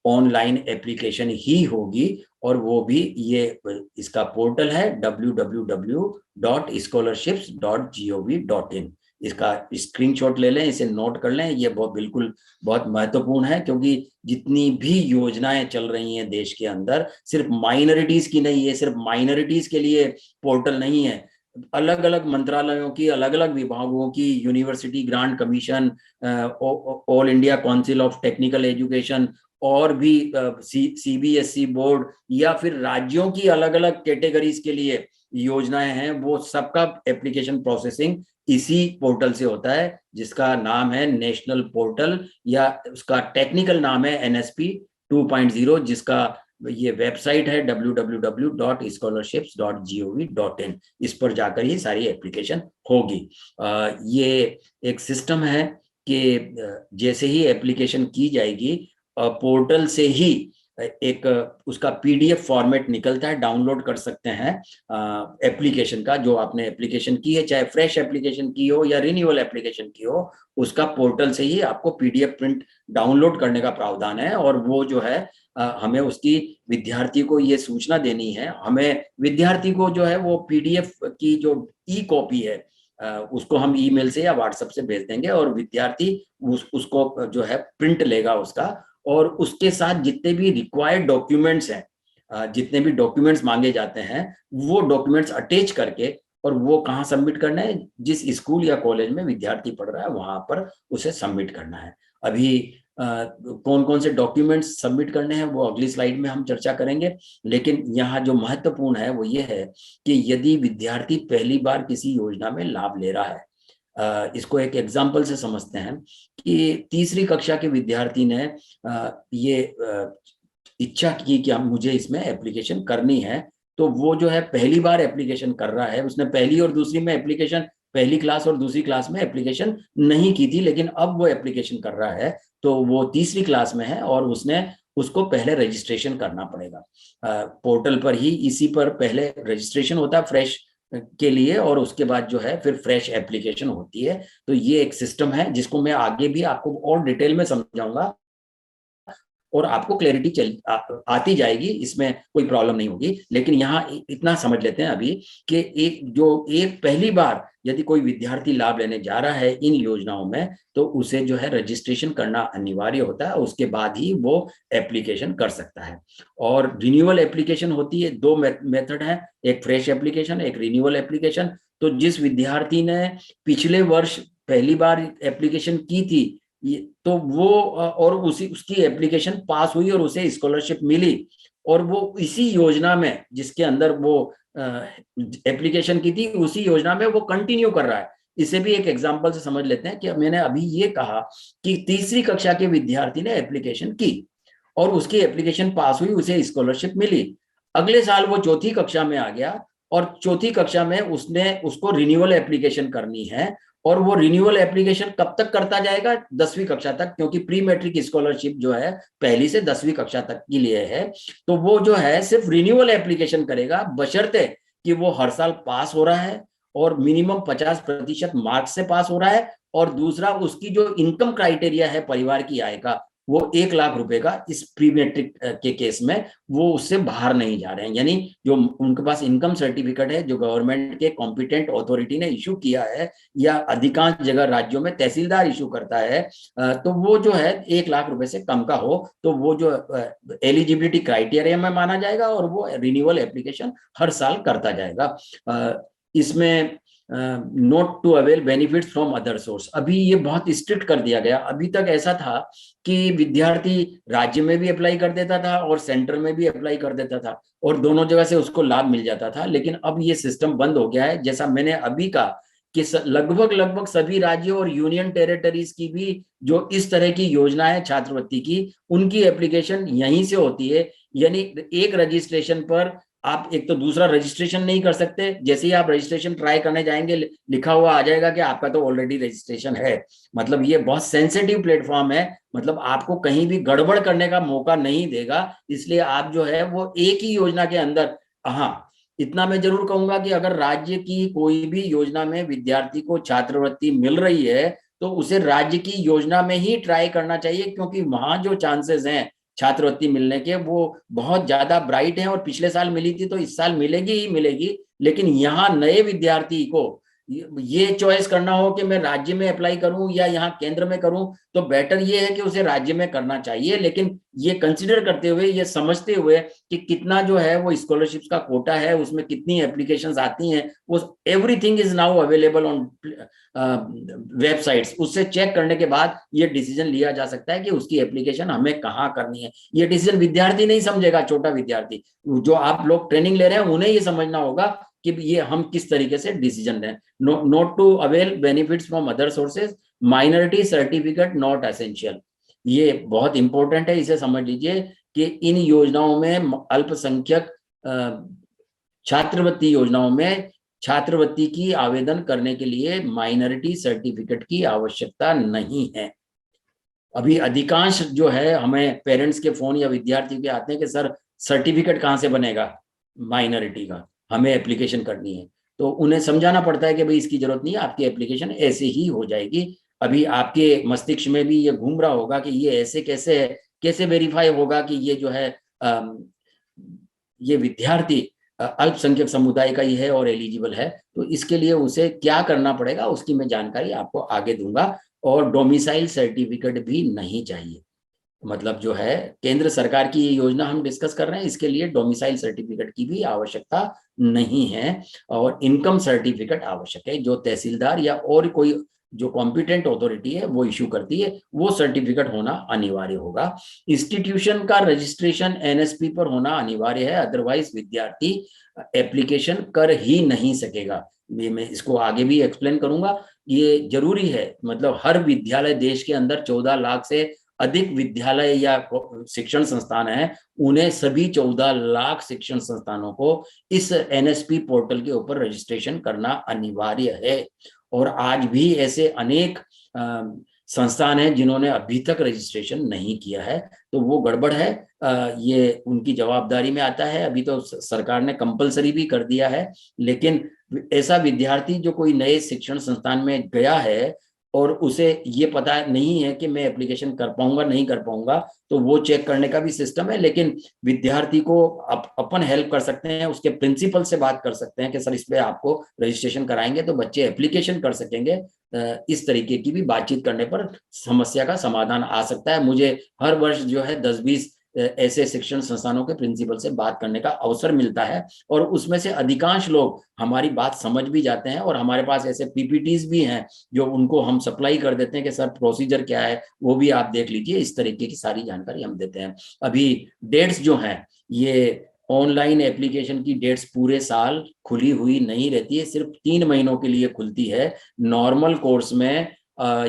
ऑनलाइन एप्लीकेशन ही होगी। और वो भी ये इसका पोर्टल है www.scholarships.gov.in। इसका स्क्रीनशॉट ले लें, इसे नोट कर लें, ये बहुत महत्वपूर्ण है, क्योंकि जितनी भी योजनाएं चल रही हैं देश के अंदर, सिर्फ माइनॉरिटीज की नहीं है, सिर्फ माइनॉरिटीज के लिए पोर्टल नहीं है, अलग अलग मंत्रालयों की, अलग अलग विभागों की, university grant commission, all India council of technical education, और भी सीबीएसई बोर्ड, या फिर राज्यों की अलग अलग कैटेगरीज के लिए योजनाएं हैं, वो सबका एप्लीकेशन प्रोसेसिंग इसी पोर्टल से होता है, जिसका नाम है नेशनल पोर्टल, या उसका टेक्निकल नाम है NSP 2.0, जिसका ये वेबसाइट है www.scholarships.gov.in। इस पर जाकर ही सारी एप्लीकेशन होगी। ये एक सिस्टम है कि जैसे ही एप्लीकेशन की जाएगी, पोर्टल से ही एक उसका PDF फॉर्मेट निकलता है, डाउनलोड कर सकते हैं एप्लीकेशन का, जो आपने एप्लीकेशन की है, चाहे फ्रेश एप्लीकेशन की हो या रिन्यूअल एप्लीकेशन की हो, उसका पोर्टल से ही आपको PDF प्रिंट डाउनलोड करने का प्रावधान है। और वो जो है हमें उसकी विद्यार्थी को ये सूचना देनी है, हमें विद्यार्थी को जो है वो PDF की जो कॉपी है उसको हम ईमेल से या व्हाट्सएप से भेज देंगे, और विद्यार्थी उसको जो है प्रिंट लेगा उसका, और उसके साथ जितने भी रिक्वायर्ड डॉक्यूमेंट्स हैं, जितने भी डॉक्यूमेंट्स मांगे जाते हैं, वो डॉक्यूमेंट्स अटैच करके, और वो कहाँ सबमिट करना है, जिस स्कूल या कॉलेज में विद्यार्थी पढ़ रहा है वहां पर उसे सबमिट करना है। अभी कौन कौन से डॉक्यूमेंट्स सबमिट करने हैं वो अगली स्लाइड में हम चर्चा करेंगे, लेकिन यहाँ जो महत्वपूर्ण है वो ये है कि यदि विद्यार्थी पहली बार किसी योजना में लाभ ले रहा है, इसको एक एग्जाम्पल से समझते हैं कि तीसरी कक्षा के विद्यार्थी ने ये इच्छा की कि मुझे इसमें एप्लीकेशन करनी है, तो वो जो है पहली बार एप्लीकेशन कर रहा है, उसने पहली और दूसरी में एप्लीकेशन, पहली क्लास और दूसरी क्लास में एप्लीकेशन नहीं की थी, लेकिन अब वो एप्लीकेशन कर रहा है, तो वो तीसरी क्लास में है और उसको पहले रजिस्ट्रेशन करना पड़ेगा पोर्टल पर ही। इसी पर पहले रजिस्ट्रेशन होता है फ्रेश के लिए, और उसके बाद जो है फिर फ्रेश एप्लीकेशन होती है। तो ये एक सिस्टम है जिसको मैं आगे भी आपको और डिटेल में समझाऊंगा, और आपको क्लैरिटी आती जाएगी, इसमें कोई प्रॉब्लम नहीं होगी। लेकिन यहाँ इतना समझ लेते हैं अभी कि एक पहली बार यदि कोई विद्यार्थी लाभ लेने जा रहा है इन योजनाओं में, तो उसे जो है रजिस्ट्रेशन करना अनिवार्य होता है, उसके बाद ही वो एप्लीकेशन कर सकता है। और रिन्यूअल एप्लीकेशन होती है, 2 मेथड है, एक फ्रेश एप्लीकेशन, एक रिन्यूअल एप्लीकेशन। तो जिस विद्यार्थी ने पिछले वर्ष पहली बार एप्लीकेशन की थी, तो वो और उसकी एप्लीकेशन पास हुई और उसे स्कॉलरशिप मिली, और वो इसी योजना में जिसके अंदर वो एप्लीकेशन की थी, उसी योजना में वो कंटिन्यू कर रहा है। इसे भी एक एग्जांपल से समझ लेते हैं कि मैंने अभी ये कहा कि तीसरी कक्षा के विद्यार्थी ने एप्लीकेशन की और उसकी एप्लीकेशन पास हुई, उसे स्कॉलरशिप मिली। अगले साल वो चौथी कक्षा में आ गया और चौथी कक्षा में उसको रिन्यूअल एप्लीकेशन करनी है, और वो रिन्यूअल एप्लीकेशन कब तक करता जाएगा? 10वीं कक्षा तक, क्योंकि प्री मैट्रिक स्कॉलरशिप जो है पहली से 10वीं कक्षा तक के लिए है। तो वो जो है सिर्फ रिन्यूअल एप्लीकेशन करेगा, बशर्ते कि वो हर साल पास हो रहा है और मिनिमम 50% मार्क्स से पास हो रहा है, और दूसरा उसकी जो इनकम क्राइटेरिया है परिवार की आय का वो 1 लाख रुपए का इस प्री मैट्रिक के केस में वो उससे बाहर नहीं जा रहे हैं। यानी जो उनके पास इनकम सर्टिफिकेट है जो गवर्नमेंट के कॉम्पिटेंट अथॉरिटी ने इशू किया है, या अधिकांश जगह राज्यों में तहसीलदार इशू करता है, तो वो जो है 1 लाख रुपए से कम का हो तो वो जो एलिजिबिलिटी क्राइटेरिया में माना जाएगा और वो रिन्यूअल एप्लीकेशन हर साल करता जाएगा। इसमें note to avail benefits from other source, अभी ये बहुत स्ट्रिक्ट कर दिया गया। अभी तक ऐसा था कि विद्यार्थी राज्य में भी अप्लाई कर देता था और सेंटर में भी अप्लाई कर देता था और दोनों जगह से उसको लाभ मिल जाता था, लेकिन अब ये सिस्टम बंद हो गया है। जैसा मैंने अभी कहा कि लगभग सभी राज्यों और यूनियन टेरिटरीज की भी जो इस तरह की योजना है छात्रवृत्ति की, उनकी एप्लीकेशन यहीं से होती है। यानी एक रजिस्ट्रेशन पर आप एक तो दूसरा रजिस्ट्रेशन नहीं कर सकते, जैसे ही आप रजिस्ट्रेशन ट्राई करने जाएंगे लिखा हुआ आ जाएगा कि आपका तो ऑलरेडी रजिस्ट्रेशन है। मतलब ये बहुत सेंसिटिव प्लेटफॉर्म है, मतलब आपको कहीं भी गड़बड़ करने का मौका नहीं देगा। इसलिए आप जो है वो एक ही योजना के अंदर, हाँ इतना मैं जरूर कहूंगा कि अगर राज्य की कोई भी योजना में विद्यार्थी को छात्रवृत्ति मिल रही है तो उसे राज्य की योजना में ही ट्राई करना चाहिए, क्योंकि वहां जो चांसेस हैं छात्रवृत्ति मिलने के वो बहुत ज्यादा ब्राइट हैं। और पिछले साल मिली थी तो इस साल मिलेगी ही मिलेगी। लेकिन यहाँ नए विद्यार्थी को ये चॉइस करना हो कि मैं राज्य में अप्लाई करूं या यहाँ केंद्र में करूं, तो बेटर ये है कि उसे राज्य में करना चाहिए। लेकिन ये कंसिडर करते हुए, ये समझते हुए कि कितना जो है वो स्कॉलरशिप्स का कोटा है, उसमें कितनी एप्लीकेशंस आती हैं, वो everything is now available on websites. उससे चेक करने के बाद ये डिसीजन लिया जा सकता है कि उसकी एप्लीकेशन हमें कहाँ करनी है। ये डिसीजन विद्यार्थी नहीं समझेगा, छोटा विद्यार्थी जो आप लोग ट्रेनिंग ले रहे हैं उन्हें ये समझना होगा कि ये हम किस तरीके से डिसीजन लें। Note to avail benefits from other sources, minority certificate not essential, ये बहुत इंपॉर्टेंट है, इसे समझ लीजिए कि इन योजनाओं में अल्पसंख्यक छात्रवृत्ति योजनाओं में छात्रवृत्ति की आवेदन करने के लिए माइनॉरिटी सर्टिफिकेट की आवश्यकता नहीं है। अभी अधिकांश जो है हमें पेरेंट्स के फोन या विद्यार्थियों के आते हैं कि सर सर्टिफिकेट कहाँ से बनेगा माइनॉरिटी का, हमें एप्लीकेशन करनी है। तो उन्हें समझाना पड़ता है कि भाई इसकी जरूरत नहीं है, आपकी एप्लीकेशन ऐसे ही हो जाएगी। अभी आपके मस्तिष्क में भी ये घूम रहा होगा कि ये ऐसे कैसे वेरीफाई होगा कि ये जो है ये विद्यार्थी अल्पसंख्यक समुदाय का ही है और एलिजिबल है। तो इसके लिए उसे क्या करना पड़ेगा उसकी मैं जानकारी आपको आगे दूंगा। और डोमिसाइल सर्टिफिकेट भी नहीं चाहिए, मतलब जो है केंद्र सरकार की ये योजना हम डिस्कस कर रहे हैं, इसके लिए डोमिसाइल सर्टिफिकेट की भी आवश्यकता नहीं है। और इनकम सर्टिफिकेट आवश्यक है, जो तहसीलदार या और कोई जो कॉम्पिटेंट अथॉरिटी है वो इशू करती है, वो सर्टिफिकेट होना अनिवार्य होगा। इंस्टीट्यूशन का रजिस्ट्रेशन एनएसपी पर होना अनिवार्य है, अदरवाइज विद्यार्थी एप्लीकेशन कर ही नहीं सकेगा। ये मैं इसको आगे भी एक्सप्लेन करूंगा। ये जरूरी है, मतलब हर विद्यालय, देश के अंदर 14 लाख से अधिक विद्यालय या शिक्षण संस्थान हैं, उन्हें सभी 14 लाख शिक्षण संस्थानों को इस एनएसपी पोर्टल के ऊपर रजिस्ट्रेशन करना अनिवार्य है। और आज भी ऐसे अनेक संस्थान हैं जिन्होंने अभी तक रजिस्ट्रेशन नहीं किया है, तो वो गड़बड़ है। ये उनकी जवाबदारी में आता है। अभी तो सरकार ने कंपलसरी भी कर दिया है, लेकिन ऐसा विद्यार्थी जो कोई नए शिक्षण संस्थान में गया है और उसे ये पता नहीं है कि मैं एप्लीकेशन कर पाऊंगा नहीं कर पाऊंगा, तो वो चेक करने का भी सिस्टम है। लेकिन विद्यार्थी को अपन हेल्प कर सकते हैं, उसके प्रिंसिपल से बात कर सकते हैं कि सर इस पे आपको रजिस्ट्रेशन कराएंगे तो बच्चे एप्लीकेशन कर सकेंगे। इस तरीके की भी बातचीत करने पर समस्या का समाधान आ सकता है। मुझे हर वर्ष जो है 10-20 ऐसे शिक्षण संस्थानों के प्रिंसिपल से बात करने का अवसर मिलता है, और उसमें से अधिकांश लोग हमारी बात समझ भी जाते हैं। और हमारे पास ऐसे पीपीटीज भी हैं जो उनको हम सप्लाई कर देते हैं कि सर प्रोसीजर क्या है, वो भी आप देख लीजिए। इस तरीके की सारी जानकारी हम देते हैं। अभी डेट्स जो हैं, ये ऑनलाइन एप्लीकेशन की डेट्स पूरे साल खुली हुई नहीं रहती है, सिर्फ 3 महीनों के लिए खुलती है। नॉर्मल कोर्स में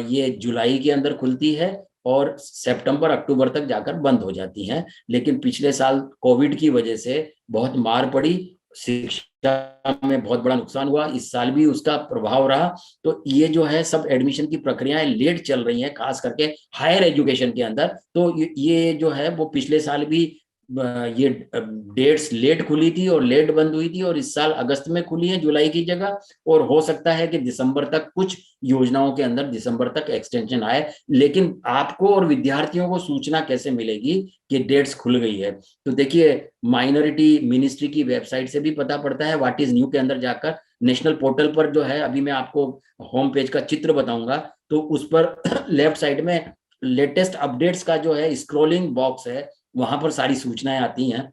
ये जुलाई के अंदर खुलती है और सितंबर अक्टूबर तक जाकर बंद हो जाती हैं। लेकिन पिछले साल कोविड की वजह से बहुत मार पड़ी, शिक्षा में बहुत बड़ा नुकसान हुआ, इस साल भी उसका प्रभाव रहा। तो ये जो है सब एडमिशन की प्रक्रियाएं लेट चल रही हैं, खास करके हायर एजुकेशन के अंदर। तो ये जो है वो पिछले साल भी ये डेट्स लेट खुली थी और लेट बंद हुई थी, और इस साल अगस्त में खुली है जुलाई की जगह, और हो सकता है कि दिसंबर तक, कुछ योजनाओं के अंदर दिसंबर तक एक्सटेंशन आए। लेकिन आपको और विद्यार्थियों को सूचना कैसे मिलेगी कि डेट्स खुल गई है? तो देखिए, माइनॉरिटी मिनिस्ट्री की वेबसाइट से भी पता पड़ता है, व्हाट इज न्यू के अंदर जाकर नेशनल पोर्टल पर जो है, अभी मैं आपको होम पेज का चित्र बताऊंगा, तो उस पर लेफ्ट साइड में लेटेस्ट अपडेट्स का जो है स्क्रॉलिंग बॉक्स है, वहां पर सारी सूचनाएं आती हैं।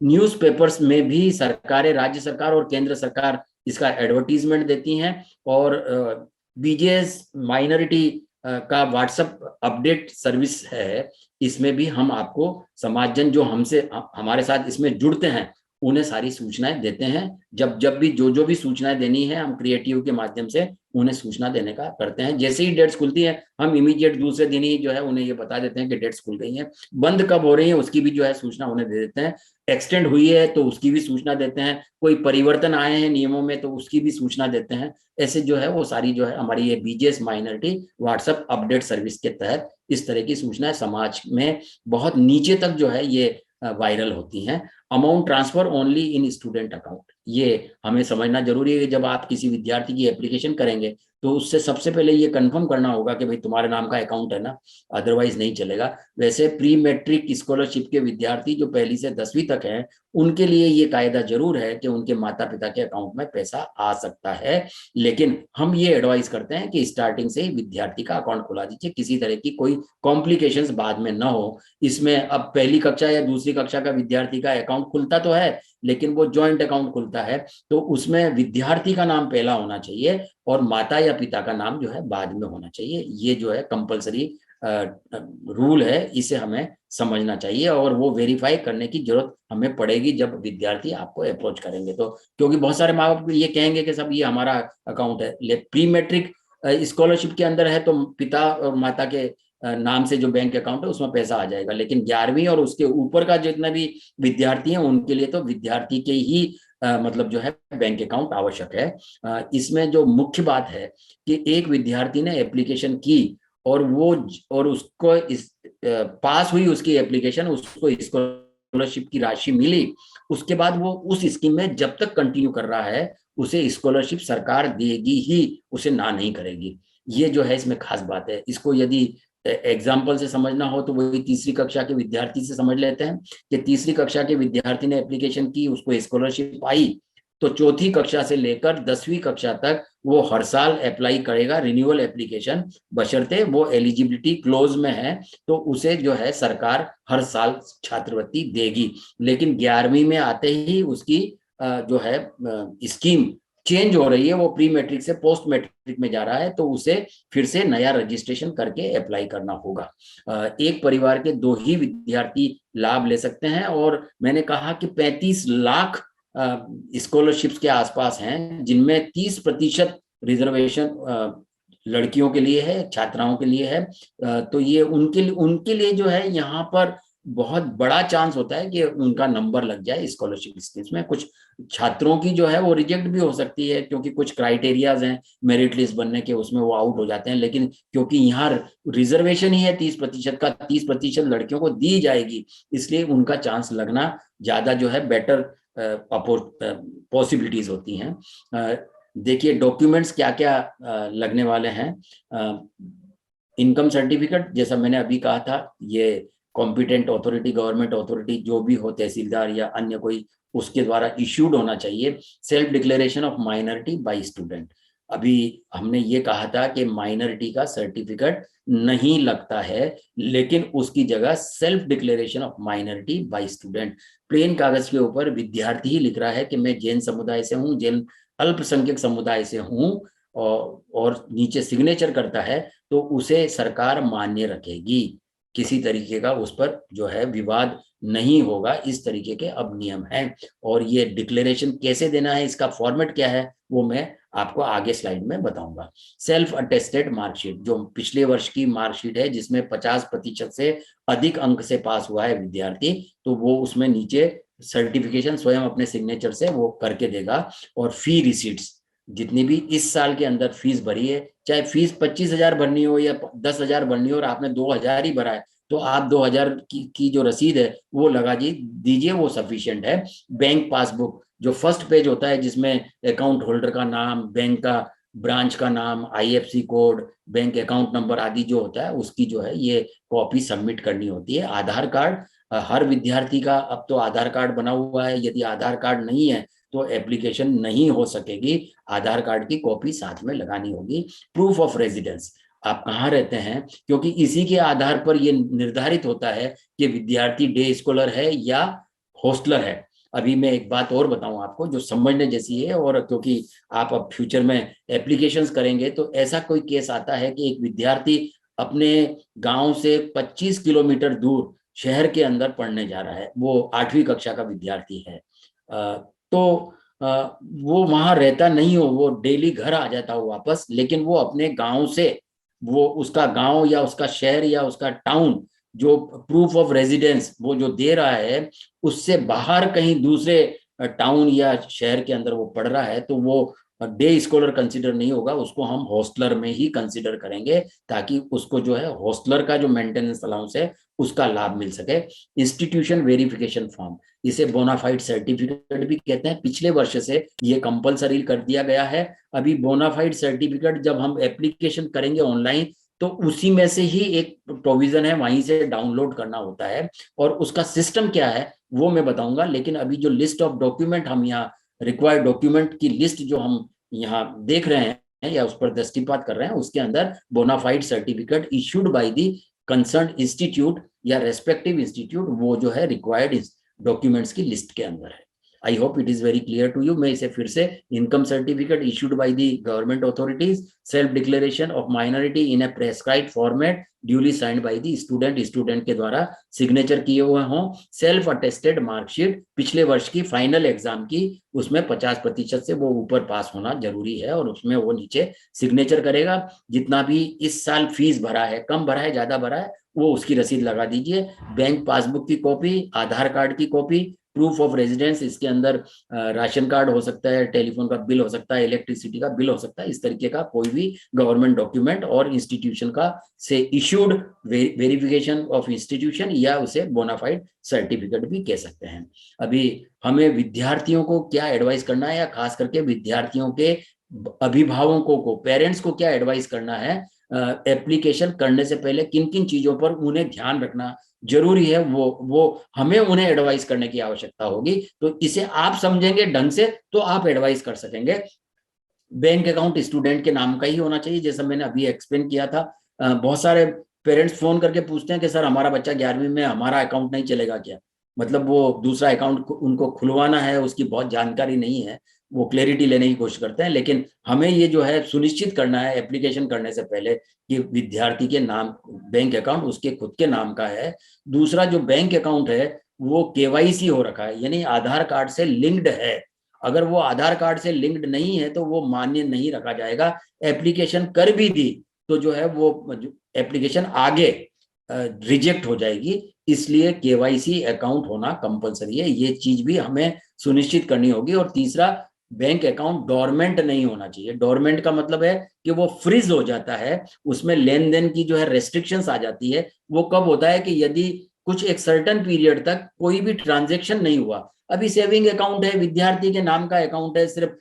न्यूज़पेपर्स में भी सरकारें, राज्य सरकार और केंद्र सरकार इसका एडवर्टीजमेंट देती हैं, और बीजेएस माइनॉरिटी का व्हाट्सएप अपडेट सर्विस है, इसमें भी हम आपको समाजजन जो हमसे हमारे साथ इसमें जुड़ते हैं उन्हें सारी सूचनाएं देते हैं। जब जब भी जो भी सूचनाएं देनी है, हम क्रिएटिव के माध्यम से उन्हें सूचना देने का करते हैं। जैसे ही डेट्स खुलती है, हम इमीडिएट दूसरे दिन ही जो है उन्हें ये बता देते हैं कि डेट्स खुल गई हैं। बंद कब हो रही है उसकी भी जो है सूचना उन्हें दे देते हैं। एक्सटेंड हुई है तो उसकी भी सूचना देते हैं। कोई परिवर्तन आए हैं नियमों में तो उसकी भी सूचना देते हैं। ऐसे जो है वो सारी जो है हमारी ये BJS minority WhatsApp update service के तहत इस तरह की सूचनाएं समाज में बहुत नीचे तक जो है ये वायरल होती हैं। Amount transfer only in student account, ये हमें समझना जरूरी है। जब आप किसी विद्यार्थी की एप्लीकेशन करेंगे तो उससे सबसे पहले ये कंफर्म करना होगा कि भाई तुम्हारे नाम का अकाउंट है ना, अदरवाइज नहीं चलेगा। वैसे प्री मैट्रिक स्कॉलरशिप के विद्यार्थी जो 1ली से 10वीं तक हैं, उनके लिए ये कायदा जरूर है कि उनके माता पिता के अकाउंट में पैसा आ सकता है, लेकिन हम ये एडवाइस करते हैं कि स्टार्टिंग से ही विद्यार्थी का अकाउंट खुला दीजिए, किसी तरह की कोई कॉम्प्लिकेशंस बाद में ना हो। इसमें अब 1ली कक्षा या दूसरी कक्षा का विद्यार्थी का अकाउंट खुलता तो है, लेकिन वो जॉइंट अकाउंट खुलता है, तो उसमें विद्यार्थी का नाम पहला होना चाहिए और माता या पिता का नाम जो है बाद में होना चाहिए। ये जो है कंपलसरी रूल है, इसे हमें समझना चाहिए, और वो वेरीफाई करने की जरूरत हमें पड़ेगी जब विद्यार्थी आपको अप्रोच करेंगे तो। क्योंकि बहुत सारे माँ बाप ये कहेंगे कि सब ये हमारा अकाउंट है, प्री मैट्रिक स्कॉलरशिप के अंदर है तो पिता और माता के नाम से जो बैंक अकाउंट है उसमें पैसा आ जाएगा, लेकिन 11वीं और उसके ऊपर का जितने भी विद्यार्थी हैं उनके लिए तो विद्यार्थी के ही मतलब जो है बैंक अकाउंट आवश्यक है। इसमें जो मुख्य बात है कि एक विद्यार्थी ने एप्लीकेशन की और वो और उसको इस पास हुई उसकी एप्लीकेशन, उसको स्कॉलरशिप की राशि मिली, उसके बाद वो उस स्कीम में जब तक कंटिन्यू कर रहा है उसे स्कॉलरशिप सरकार देगी ही, उसे ना नहीं करेगी। ये जो है इसमें खास बात है। इसको यदि एग्जाम्पल से समझना हो तो वही 3री कक्षा के विद्यार्थी से समझ लेते हैं कि 3री कक्षा के विद्यार्थी ने एप्लीकेशन की, उसको स्कॉलरशिप आई, तो 4थी कक्षा से लेकर 10वीं कक्षा तक वो हर साल अप्लाई करेगा रिन्यूअल एप्लीकेशन, बशर्ते वो एलिजिबिलिटी क्लोज में है तो उसे जो है सरकार हर साल छात्रवृत्ति देगी। लेकिन 11वीं में आते ही उसकी जो है स्कीम चेंज हो रही है, वो प्री मैट्रिक से पोस्ट मैट्रिक में जा रहा है, तो उसे फिर से नया रजिस्ट्रेशन करके अप्लाई करना होगा। एक परिवार के 2 ही विद्यार्थी लाभ ले सकते हैं, और मैंने कहा कि 35 लाख स्कॉलरशिप्स के आसपास हैं, जिनमें 30% रिजर्वेशन लड़कियों के लिए है, छात्राओं के लिए है। तो ये उनके लिए जो है यहाँ पर बहुत बड़ा चांस होता है कि उनका नंबर लग जाए स्कॉलरशिप स्कीम्स में। कुछ छात्रों की जो है वो रिजेक्ट भी हो सकती है, क्योंकि कुछ क्राइटेरियाज हैं मेरिट लिस्ट बनने के, उसमें वो आउट हो जाते हैं, लेकिन क्योंकि यहाँ रिजर्वेशन ही है 30% का, 30% लड़कियों को दी जाएगी, इसलिए उनका चांस लगना ज्यादा जो है बेटर पॉसिबिलिटीज होती हैं। देखिए डॉक्यूमेंट्स क्या क्या लगने वाले हैं। इनकम सर्टिफिकेट, जैसा मैंने अभी कहा था, ये कॉम्पिटेंट अथॉरिटी, गवर्नमेंट अथॉरिटी जो भी हो, तहसीलदार या अन्य कोई, उसके द्वारा इश्यूड होना चाहिए। Self declaration of minority by student, अभी हमने ये कहा था कि माइनॉरिटी का सर्टिफिकेट नहीं लगता है, लेकिन उसकी जगह self declaration of minority by student, plain कागज के ऊपर विद्यार्थी ही लिख रहा है कि मैं जैन समुदाय से हूँ, जैन अल्पसंख्यक समुदाय से हूँ, और नीचे सिग्नेचर करता है, तो उसे सरकार मान्य रखेगी, किसी तरीके का उस पर जो है विवाद नहीं होगा। इस तरीके के अब नियम हैं, और ये डिक्लेरेशन कैसे देना है, इसका फॉर्मेट क्या है, वो मैं आपको आगे स्लाइड में बताऊंगा। सेल्फ अटेस्टेड मार्कशीट, जो पिछले वर्ष की मार्कशीट है जिसमें 50% से अधिक अंक से पास हुआ है विद्यार्थी, तो वो उसमें नीचे सर्टिफिकेशन स्वयं अपने सिग्नेचर से वो करके देगा। और फी रिसीट्स, जितनी भी इस साल के अंदर फीस भरी है, चाहे फीस 25,000 भरनी हो या 10,000 भरनी हो और आपने 2,000 ही भरा है, तो आप 2000 की जो रसीद है वो लगा दीजिए, वो सफिशिएंट है। बैंक पासबुक जो फर्स्ट पेज होता है, जिसमें अकाउंट होल्डर का नाम, बैंक का ब्रांच का नाम, IFC code, bank account number आदि जो होता है, उसकी जो है ये कॉपी सबमिट करनी होती है। आधार कार्ड, हर विद्यार्थी का अब तो आधार कार्ड बना हुआ है, यदि आधार कार्ड नहीं है तो एप्लीकेशन नहीं हो सकेगी, आधार कार्ड की कॉपी साथ में लगानी होगी। प्रूफ ऑफ रेजिडेंस, आप कहाँ रहते हैं, क्योंकि इसी के आधार पर यह निर्धारित होता है कि विद्यार्थी डे स्कॉलर है या हॉस्टलर है। अभी मैं एक बात और बताऊं आपको जो समझने जैसी है, और क्योंकि आप अब फ्यूचर में एप्लीकेशंस करेंगे तो ऐसा कोई केस आता है कि एक विद्यार्थी अपने गांव से 25 किलोमीटर दूर शहर के अंदर पढ़ने जा रहा है, वो 8वीं कक्षा का विद्यार्थी है, तो वो वहां रहता नहीं हो, वो डेली घर आ जाता हो वापस, लेकिन वो अपने गांव से, वो उसका गांव या उसका शहर या उसका टाउन जो प्रूफ ऑफ रेजिडेंस वो जो दे रहा है, उससे बाहर कहीं दूसरे टाउन या शहर के अंदर वो पढ़ रहा है, तो वो डे स्कॉलर कंसिडर नहीं होगा, उसको हम हॉस्टलर में ही कंसिडर करेंगे, ताकि उसको जो है हॉस्टलर का जो मेंटेनेंस अलाउंस है उसका लाभ मिल सके। इंस्टीट्यूशन वेरिफिकेशन फॉर्म, इसे बोनाफाइड सर्टिफिकेट भी कहते हैं, पिछले वर्ष से ये कंपलसरी कर दिया गया है। अभी बोनाफाइड सर्टिफिकेट जब हम एप्लीकेशन करेंगे ऑनलाइन, तो उसी में से ही एक प्रोविजन है, वहीं से डाउनलोड करना होता है, और उसका सिस्टम क्या है वो मैं बताऊंगा। लेकिन अभी जो लिस्ट ऑफ डॉक्यूमेंट हम यहाँ, रिक्वायर्ड डॉक्यूमेंट की लिस्ट जो हम यहाँ देख रहे हैं या उस पर दृष्टिपात कर रहे हैं, उसके अंदर bonafide certificate issued by the concern institute या रेस्पेक्टिव इंस्टीट्यूट, वो जो है रिक्वायर्ड डॉक्यूमेंट्स की लिस्ट के अंदर है। I hope it is very clear to you. मैं इसे फिर से, income certificate issued by the government authorities, self declaration of minority in a prescribed format duly signed by the student, student के द्वारा सिग्नेचर किए हुए हों, सेल्फ अटेस्टेड मार्कशीट पिछले वर्ष की फाइनल एग्जाम की, उसमें 50% से वो ऊपर पास होना जरूरी है, और उसमें वो नीचे सिग्नेचर करेगा। जितना भी इस साल फीस भरा है, कम भरा है ज्यादा भरा है, वो उसकी रसीद लगा दीजिए। बैंक पासबुक की कॉपी, आधार कार्ड की कॉपी, प्रूफ ऑफ रेजिडेंस, इसके अंदर राशन कार्ड हो सकता है, टेलीफोन का बिल हो सकता है, इलेक्ट्रिसिटी का बिल हो सकता है, इस तरीके का कोई भी गवर्नमेंट डॉक्यूमेंट, और इंस्टीट्यूशन का से इश्यूड वेरिफिकेशन ऑफ इंस्टीट्यूशन, या उसे बोनाफाइड सर्टिफिकेट भी कह सकते हैं। अभी हमें विद्यार्थियों को क्या एडवाइस करना है, या खास करके विद्यार्थियों के अभिभावकों को, पेरेंट्स को क्या एडवाइस करना है, एप्लीकेशन करने से पहले किन किन चीजों पर उन्हें ध्यान रखना जरूरी है, वो हमें उन्हें एडवाइस करने की आवश्यकता होगी। तो इसे आप समझेंगे ढंग से तो आप एडवाइस कर सकेंगे। बैंक अकाउंट स्टूडेंट के नाम का ही होना चाहिए, जैसा मैंने अभी एक्सप्लेन किया था। बहुत सारे पेरेंट्स फोन करके पूछते हैं कि सर हमारा बच्चा 11वीं में, हमारा अकाउंट नहीं चलेगा क्या, मतलब वो दूसरा अकाउंट उनको खुलवाना है, उसकी बहुत जानकारी नहीं है, वो क्लैरिटी लेने की कोशिश करते हैं। लेकिन हमें ये जो है सुनिश्चित करना है एप्लीकेशन करने से पहले कि विद्यार्थी के नाम, बैंक अकाउंट उसके खुद के नाम का है। दूसरा, जो बैंक अकाउंट है वो केवाईसी हो रखा है, यानी आधार कार्ड से लिंक्ड है। अगर वो आधार कार्ड से लिंक्ड नहीं है तो वो मान्य नहीं रखा जाएगा। एप्लीकेशन कर भी दी तो जो है वो एप्लीकेशन आगे रिजेक्ट हो जाएगी। इसलिए केवाईसी अकाउंट होना कंपलसरी है, ये चीज भी हमें सुनिश्चित करनी होगी। और तीसरा, बैंक अकाउंट डोरमेंट नहीं होना चाहिए। डोरमेंट का मतलब है कि वो फ्रीज हो जाता है, उसमें लेन देन की जो है रेस्ट्रिक्शंस आ जाती है। वो कब होता है कि यदि कुछ एक सर्टेन पीरियड तक कोई भी ट्रांजेक्शन नहीं हुआ। अभी सेविंग अकाउंट है, विद्यार्थी के नाम का अकाउंट है, सिर्फ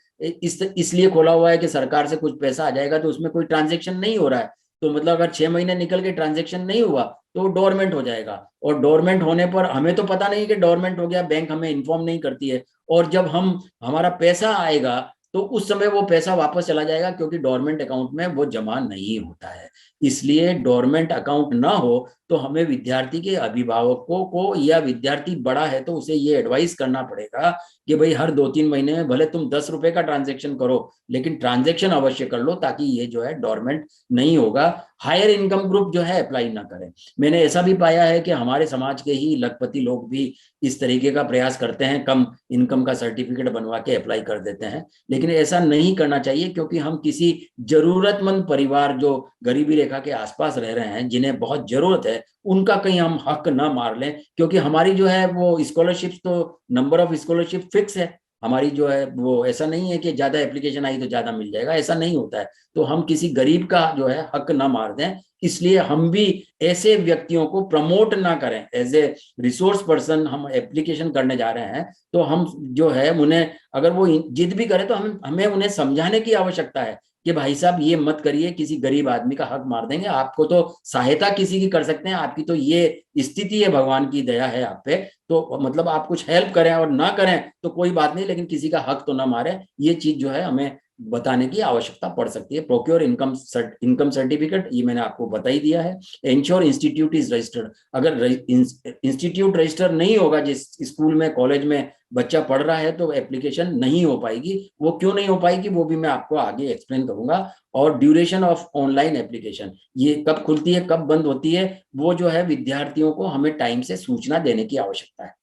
इसलिए खोला हुआ है कि सरकार से कुछ पैसा आ जाएगा, तो उसमें कोई ट्रांजेक्शन नहीं हो रहा है, तो मतलब अगर 6 महीने निकल के ट्रांजेक्शन नहीं हुआ तो डोरमेंट हो जाएगा। और डोरमेंट होने पर हमें तो पता नहीं कि डोरमेंट हो गया, बैंक हमें इन्फॉर्म नहीं करती है, और जब हमारा पैसा आएगा तो उस समय वो पैसा वापस चला जाएगा, क्योंकि डोरमेंट अकाउंट में वो जमा नहीं होता है। इसलिए डोरमेंट अकाउंट ना हो तो हमें विद्यार्थी के अभिभावकों को, या विद्यार्थी बड़ा है तो उसे ये एडवाइस करना पड़ेगा कि भाई हर 2-3 महीने में भले तुम 10 रुपए का ट्रांजेक्शन करो, लेकिन ट्रांजेक्शन अवश्य कर लो, ताकि ये जो है डोरमेंट नहीं होगा। हायर इनकम ग्रुप जो है अप्लाई ना करें। मैंने ऐसा भी पाया है कि हमारे समाज के ही लखपति लोग भी इस तरीके का प्रयास करते हैं, कम इनकम का सर्टिफिकेट बनवा के अप्लाई कर देते हैं, लेकिन ऐसा नहीं करना चाहिए, क्योंकि हम किसी जरूरतमंद परिवार जो गरीबी रेखा के आसपास रह रहे हैं, जिन्हें बहुत जरूरत है, उनका कहीं हम हक ना मार लें। क्योंकि हमारी जो है वो स्कॉलरशिप, तो नंबर ऑफ स्कॉलरशिप फिक्स है हमारी जो है, वो ऐसा नहीं है कि ज्यादा एप्लीकेशन आई तो ज्यादा मिल जाएगा, ऐसा नहीं होता है। तो हम किसी गरीब का जो है हक ना मार दें, इसलिए हम भी ऐसे व्यक्तियों को प्रमोट ना करें। एज ए रिसोर्स पर्सन हम एप्लीकेशन करने जा रहे हैं, तो हम जो है उन्हें, अगर वो जिद भी करें तो हमें उन्हें समझाने की आवश्यकता है कि भाई साहब ये मत करिए, किसी गरीब आदमी का हक मार देंगे। आपको तो सहायता किसी की कर सकते हैं, आपकी तो ये स्थिति है, भगवान की दया है आप पे, तो मतलब आप कुछ हेल्प करें और ना करें तो कोई बात नहीं, लेकिन किसी का हक तो ना मारे। ये चीज जो है हमें बताने की आवश्यकता पड़ सकती है। प्रोक्योर इनकम सर्टिफिकेट, ये मैंने आपको बता ही दिया है। इंश्योर इंस्टीट्यूट इज रजिस्टर्ड, अगर इंस्टीट्यूट रजिस्टर नहीं होगा, जिस स्कूल में कॉलेज में बच्चा पढ़ रहा है, तो एप्लीकेशन नहीं हो पाएगी। वो क्यों नहीं हो पाएगी वो भी मैं आपको आगे एक्सप्लेन करूंगा। और ड्यूरेशन ऑफ ऑनलाइन एप्लीकेशन, ये कब खुलती है कब बंद होती है, वो जो है विद्यार्थियों को हमें टाइम से सूचना देने की आवश्यकता है,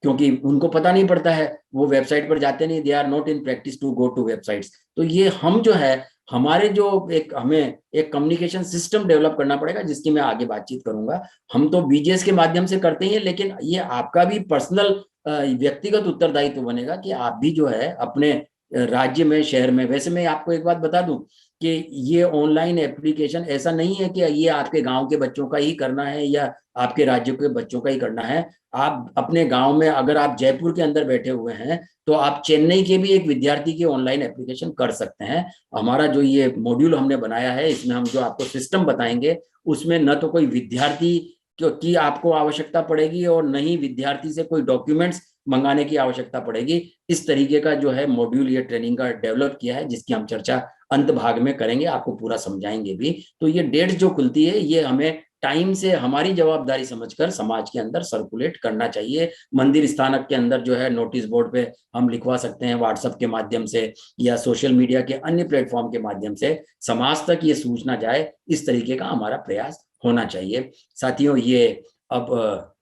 क्योंकि उनको पता नहीं पड़ता है, वो वेबसाइट पर जाते नहीं, they are not in practice to go to websites. तो ये हम जो है, हमारे जो एक हमें एक कम्युनिकेशन सिस्टम डेवलप करना पड़ेगा, जिसकी मैं आगे बातचीत करूंगा। हम तो बीजेएस के माध्यम से करते हैं, लेकिन ये आपका भी पर्सनल व्यक्तिगत उत्तरदायित्व बनेगा कि आप भी जो है अपने राज्य में, शहर में, वैसे मैं आपको एक बात बता दूं कि ये ऑनलाइन एप्लीकेशन ऐसा नहीं है कि ये आपके गांव के बच्चों का ही करना है या आपके राज्य के बच्चों का ही करना है। आप अपने गांव में, अगर आप जयपुर के अंदर बैठे हुए हैं, तो आप चेन्नई के भी एक विद्यार्थी की ऑनलाइन एप्लीकेशन कर सकते हैं। हमारा जो ये मॉड्यूल हमने बनाया है, इसमें हम जो आपको सिस्टम बताएंगे, उसमें न तो कोई विद्यार्थी की आपको आवश्यकता पड़ेगी और न ही विद्यार्थी से कोई डॉक्यूमेंट्स मंगाने की आवश्यकता पड़ेगी। इस तरीके का जो है मॉड्यूल ये ट्रेनिंग का डेवलप किया है, जिसकी हम चर्चा अंत भाग में करेंगे, आपको पूरा समझाएंगे भी। तो ये डेट्स जो खुलती है, ये हमें टाइम से हमारी जवाबदारी समझकर समाज के अंदर सर्कुलेट करना चाहिए। मंदिर स्थानक के अंदर जो है नोटिस बोर्ड पे हम लिखवा सकते हैं, व्हाट्सएप के माध्यम से या सोशल मीडिया के अन्य प्लेटफॉर्म के माध्यम से समाज तक ये सूचना जाए, इस तरीके का हमारा प्रयास होना चाहिए। साथियों, ये अब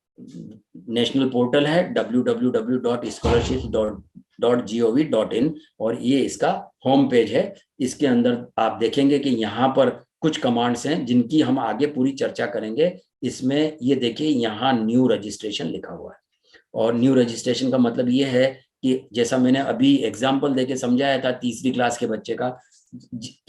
नेशनल पोर्टल है www.scholarships.gov.in, और ये इसका होम पेज है। इसके अंदर आप देखेंगे कि यहाँ पर कुछ कमांड्स हैं जिनकी हम आगे पूरी चर्चा करेंगे। इसमें ये देखिए, यहाँ न्यू रजिस्ट्रेशन लिखा हुआ है, और न्यू रजिस्ट्रेशन का मतलब ये है कि जैसा मैंने अभी एग्जाम्पल देके समझाया था तीसरी क्लास के बच्चे का,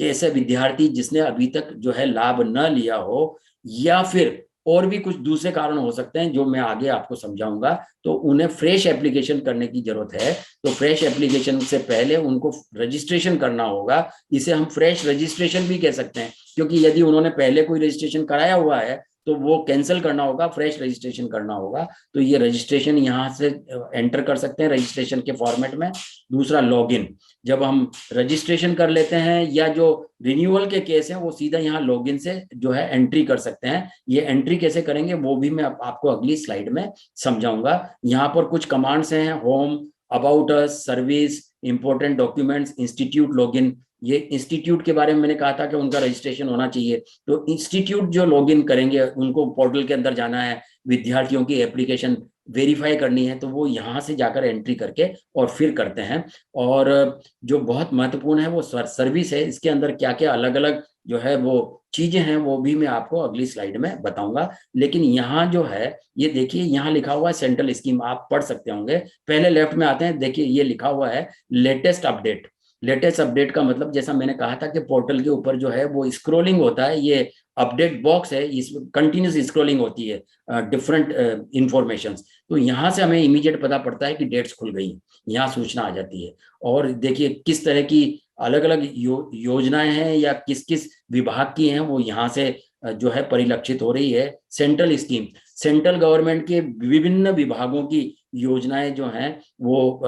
ऐसे विद्यार्थी जिसने अभी तक जो है लाभ न लिया हो, या फिर और भी कुछ दूसरे कारण हो सकते हैं जो मैं आगे आपको समझाऊंगा, तो उन्हें फ्रेश एप्लीकेशन करने की जरूरत है। तो फ्रेश एप्लीकेशन से पहले उनको रजिस्ट्रेशन करना होगा। इसे हम फ्रेश रजिस्ट्रेशन भी कह सकते हैं, क्योंकि यदि उन्होंने पहले कोई रजिस्ट्रेशन कराया हुआ है तो वो कैंसिल करना होगा, फ्रेश रजिस्ट्रेशन करना होगा। तो ये रजिस्ट्रेशन यहाँ से एंटर कर सकते हैं रजिस्ट्रेशन के फॉर्मेट में। दूसरा, लॉगिन, जब हम रजिस्ट्रेशन कर लेते हैं या जो रिन्यूअल के केस हैं, वो सीधा यहाँ लॉगिन से जो है एंट्री कर सकते हैं। ये एंट्री कैसे करेंगे वो भी मैं आपको अगली स्लाइड में समझाऊंगा। यहाँ पर कुछ कमांड्स हैं, home, about us, service, important documents, institute login. ये इंस्टीट्यूट के बारे में मैंने कहा था कि उनका रजिस्ट्रेशन होना चाहिए, तो इंस्टीट्यूट जो लॉगिन करेंगे उनको पोर्टल के अंदर जाना है, विद्यार्थियों की एप्लीकेशन वेरीफाई करनी है, तो वो यहाँ से जाकर एंट्री करके और फिर करते हैं। और जो बहुत महत्वपूर्ण है वो सर्विस है। इसके अंदर क्या क्या अलग अलग जो है वो चीजें हैं, वो भी मैं आपको अगली स्लाइड में बताऊंगा। लेकिन यहाँ जो है, ये देखिए, यहाँ लिखा हुआ है सेंट्रल स्कीम, आप पढ़ सकते होंगे। पहले लेफ्ट में आते हैं, देखिए ये लिखा हुआ है लेटेस्ट अपडेट। लेटेस्ट अपडेट का मतलब, जैसा मैंने कहा था कि पोर्टल के ऊपर जो है वो स्क्रोलिंग होता है, ये अपडेट बॉक्स है, इसमें कंटिन्यूस स्क्रोलिंग होती है डिफरेंट इंफॉर्मेशन। तो यहाँ से हमें इमीडिएट पता पड़ता है कि डेट्स खुल गई, यहाँ सूचना आ जाती है। और देखिए किस तरह की अलग अलग योजनाएं हैं या किस किस विभाग की हैं, वो यहाँ से जो है परिलक्षित हो रही है। सेंट्रल स्कीम, सेंट्रल गवर्नमेंट के विभिन्न विभागों की योजनाएं जो हैं वो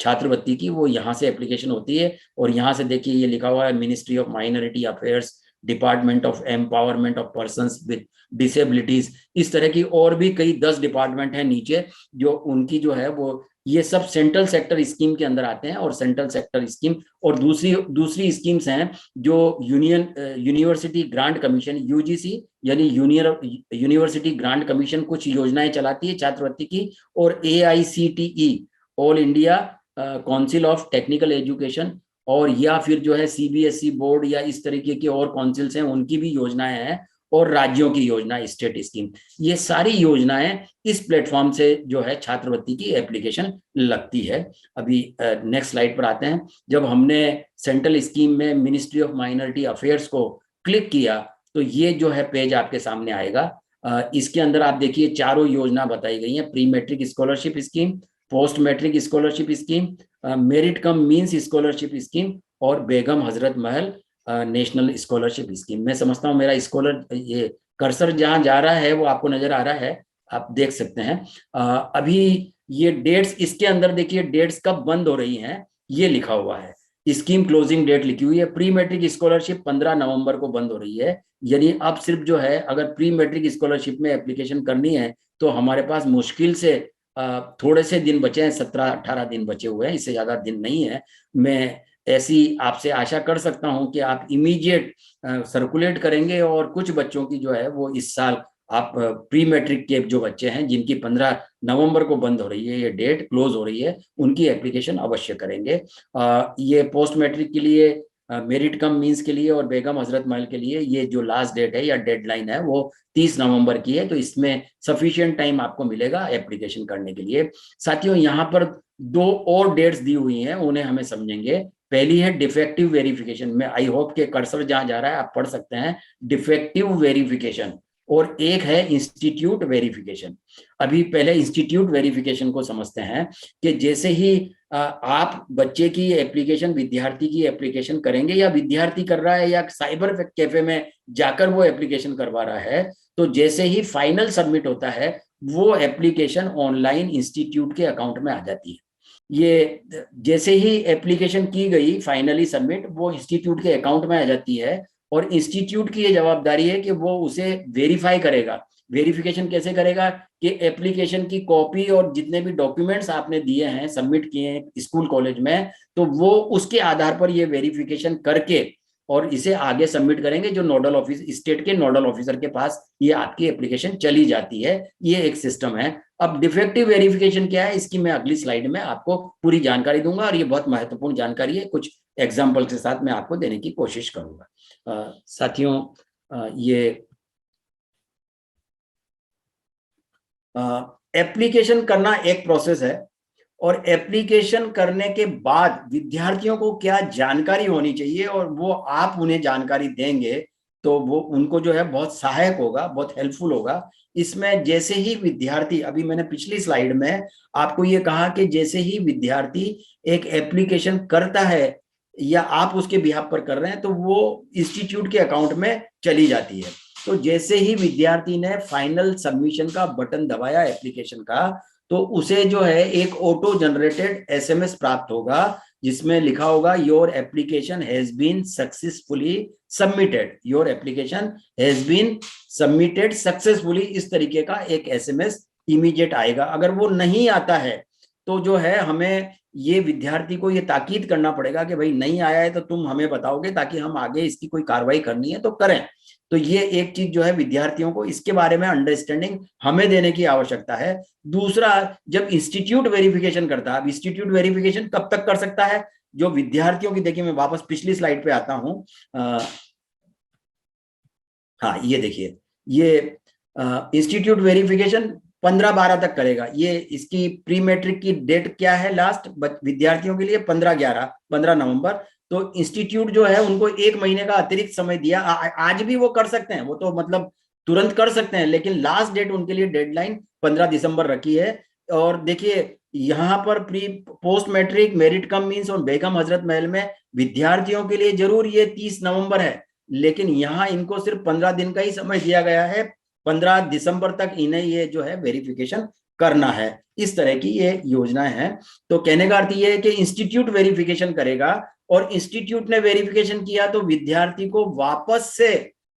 छात्रवृत्ति की, वो यहाँ से एप्लीकेशन होती है। और यहाँ से देखिए ये लिखा हुआ है ministry of minority affairs, department of empowerment of persons with disabilities. इस तरह की और भी कई 10 डिपार्टमेंट हैं नीचे, जो उनकी जो है वो ये सब सेंट्रल सेक्टर स्कीम के अंदर आते हैं। और सेंट्रल सेक्टर स्कीम और दूसरी स्कीम्स हैं जो यूनिवर्सिटी ग्रांट कमीशन, यूजीसी यानी यूनिवर्सिटी ग्रांट कमीशन कुछ योजनाएं चलाती है छात्रवृत्ति की। और AICTE, all India council of technical education, और या फिर जो है CBSE बोर्ड या इस तरीके के और काउंसिल्स हैं, उनकी भी योजनाएं हैं। और राज्यों की योजना, स्टेट स्कीम, ये सारी योजनाएं इस प्लेटफॉर्म से जो है छात्रवृत्ति की एप्लीकेशन लगती है। अभी नेक्स्ट स्लाइड पर आते हैं। जब हमने सेंट्रल स्कीम में मिनिस्ट्री ऑफ माइनॉरिटी अफेयर्स को क्लिक किया, तो ये जो है पेज आपके सामने आएगा। इसके अंदर आप देखिए चारों योजना बताई गई हैं, pre matric scholarship scheme, post matric scholarship scheme, merit cum means scholarship scheme और Begum Hazrat Mahal national scholarship scheme. मैं समझता हूँ मेरा स्कॉलर ये कर्सर जहां जा रहा है वो आपको नजर आ रहा है, आप देख सकते हैं। अभी ये डेट्स इसके अंदर देखिए, डेट्स कब बंद हो रही हैं ये लिखा हुआ है, स्कीम क्लोजिंग डेट लिखी हुई है। प्री मैट्रिक स्कॉलरशिप 15 नवंबर को बंद हो रही है, यानी अब सिर्फ जो है अगर प्री मैट्रिक स्कॉलरशिप में एप्लीकेशन करनी है तो हमारे पास मुश्किल से थोड़े से दिन बचे हैं, 17-18 दिन बचे हुए हैं, इससे ज्यादा दिन नहीं है। मैं ऐसी आपसे आशा कर सकता हूं कि आप इमीडिएट सर्कुलेट करेंगे और कुछ बच्चों की जो है वो इस साल आप प्री मैट्रिक के जो बच्चे हैं जिनकी 15 नवंबर को बंद हो रही है, ये डेट क्लोज हो रही है, उनकी एप्लीकेशन अवश्य करेंगे। ये पोस्ट मैट्रिक के लिए, मेरिट कम मींस के लिए और बेगम हजरत महल के लिए ये जो लास्ट डेट है या डेडलाइन है वो 30 नवंबर की है, तो इसमें सफिशिएंट टाइम आपको मिलेगा एप्लीकेशन करने के लिए। साथियों यहाँ पर 2 और डेट्स दी हुई हैं, उन्हें हमें समझेंगे। पहली है डिफेक्टिव वेरिफिकेशन में, आई होप के कर्सर जहां जा रहा है आप पढ़ सकते हैं, डिफेक्टिव वेरिफिकेशन, और एक है इंस्टीट्यूट वेरिफिकेशन। अभी पहले इंस्टीट्यूट वेरिफिकेशन को समझते हैं कि जैसे ही आप बच्चे की एप्लीकेशन, विद्यार्थी की एप्लीकेशन करेंगे, या विद्यार्थी कर रहा है या साइबर कैफे में जाकर वो एप्लीकेशन करवा रहा है, तो जैसे ही फाइनल सबमिट होता है वो एप्लीकेशन ऑनलाइन इंस्टीट्यूट के अकाउंट में आ जाती है। ये जैसे ही एप्लीकेशन की गई फाइनली सबमिट, वो इंस्टीट्यूट के अकाउंट में आ जाती है और इंस्टीट्यूट की ये जवाबदारी है कि वो उसे वेरीफाई करेगा। वेरिफिकेशन कैसे करेगा कि एप्लीकेशन की कॉपी और जितने भी डॉक्यूमेंट्स आपने दिए हैं, सबमिट किए हैं स्कूल कॉलेज में, तो वो उसके आधार पर ये वेरिफिकेशन करके और इसे आगे सबमिट करेंगे जो नोडल ऑफिस, स्टेट के नोडल ऑफिसर के पास ये आपकी एप्लीकेशन चली जाती है। ये एक सिस्टम है। अब डिफेक्टिव वेरिफिकेशन क्या है, इसकी मैं अगली स्लाइड में आपको पूरी जानकारी दूंगा, और ये बहुत महत्वपूर्ण जानकारी है, कुछ एग्जाम्पल के साथ मैं आपको देने की कोशिश करूंगा। साथियों, ये एप्लीकेशन करना एक प्रोसेस है, और एप्लीकेशन करने के बाद विद्यार्थियों को क्या जानकारी होनी चाहिए और वो आप उन्हें जानकारी देंगे तो वो उनको जो है बहुत सहायक होगा, बहुत हेल्पफुल होगा। इसमें जैसे ही विद्यार्थी, अभी मैंने पिछली स्लाइड में आपको ये कहा कि जैसे ही विद्यार्थी एक एप्लीकेशन करता है या आप उसके बिहाफ पर कर रहे हैं तो वो इंस्टीट्यूट के अकाउंट में चली जाती है। तो जैसे ही विद्यार्थी ने फाइनल सबमिशन का बटन दबाया एप्लीकेशन का, तो उसे जो है एक ऑटो जनरेटेड एसएमएस प्राप्त होगा जिसमें लिखा होगा your application has been successfully submitted, your application has been submitted successfully, इस तरीके का एक एसएमएस इमीडिएट आएगा। अगर वो नहीं आता है तो जो है हमें ये विद्यार्थी को ये ताकीद करना पड़ेगा कि भाई नहीं आया है तो तुम हमें बताओगे ताकि हम आगे इसकी कोई कार्रवाई करनी है तो करें। तो ये एक चीज जो है विद्यार्थियों को इसके बारे में अंडरस्टैंडिंग हमें देने की आवश्यकता है। दूसरा, जब इंस्टीट्यूट वेरिफिकेशन करता है, अब इंस्टीट्यूट वेरिफिकेशन कब तक कर सकता है, जो विद्यार्थियों की, देखिए मैं वापस पिछली स्लाइड पे आता हूं। हाँ ये देखिए, ये इंस्टीट्यूट वेरिफिकेशन 15/12 तक करेगा। ये इसकी प्री मैट्रिक की डेट क्या है लास्ट विद्यार्थियों के लिए, 15 नवंबर। तो इंस्टीट्यूट जो है उनको 1 महीने का अतिरिक्त समय दिया। आज भी वो कर सकते हैं, वो तो मतलब तुरंत कर सकते हैं, लेकिन लास्ट डेट उनके लिए डेडलाइन 15 दिसंबर रखी है। और देखिए यहाँ पर pre post matric, merit cum means और बेगम हजरत महल में विद्यार्थियों के लिए जरूर ये 30 नवंबर है, लेकिन यहाँ इनको सिर्फ 15 दिन का ही समय दिया गया है। 15 दिसंबर तक इन्हें ये जो है वेरिफिकेशन करना है। इस तरह की ये योजनाएं हैं। तो कहने का अर्थ ये है कि इंस्टीट्यूट वेरिफिकेशन करेगा, और इंस्टीट्यूट ने वेरिफिकेशन किया तो विद्यार्थी को वापस से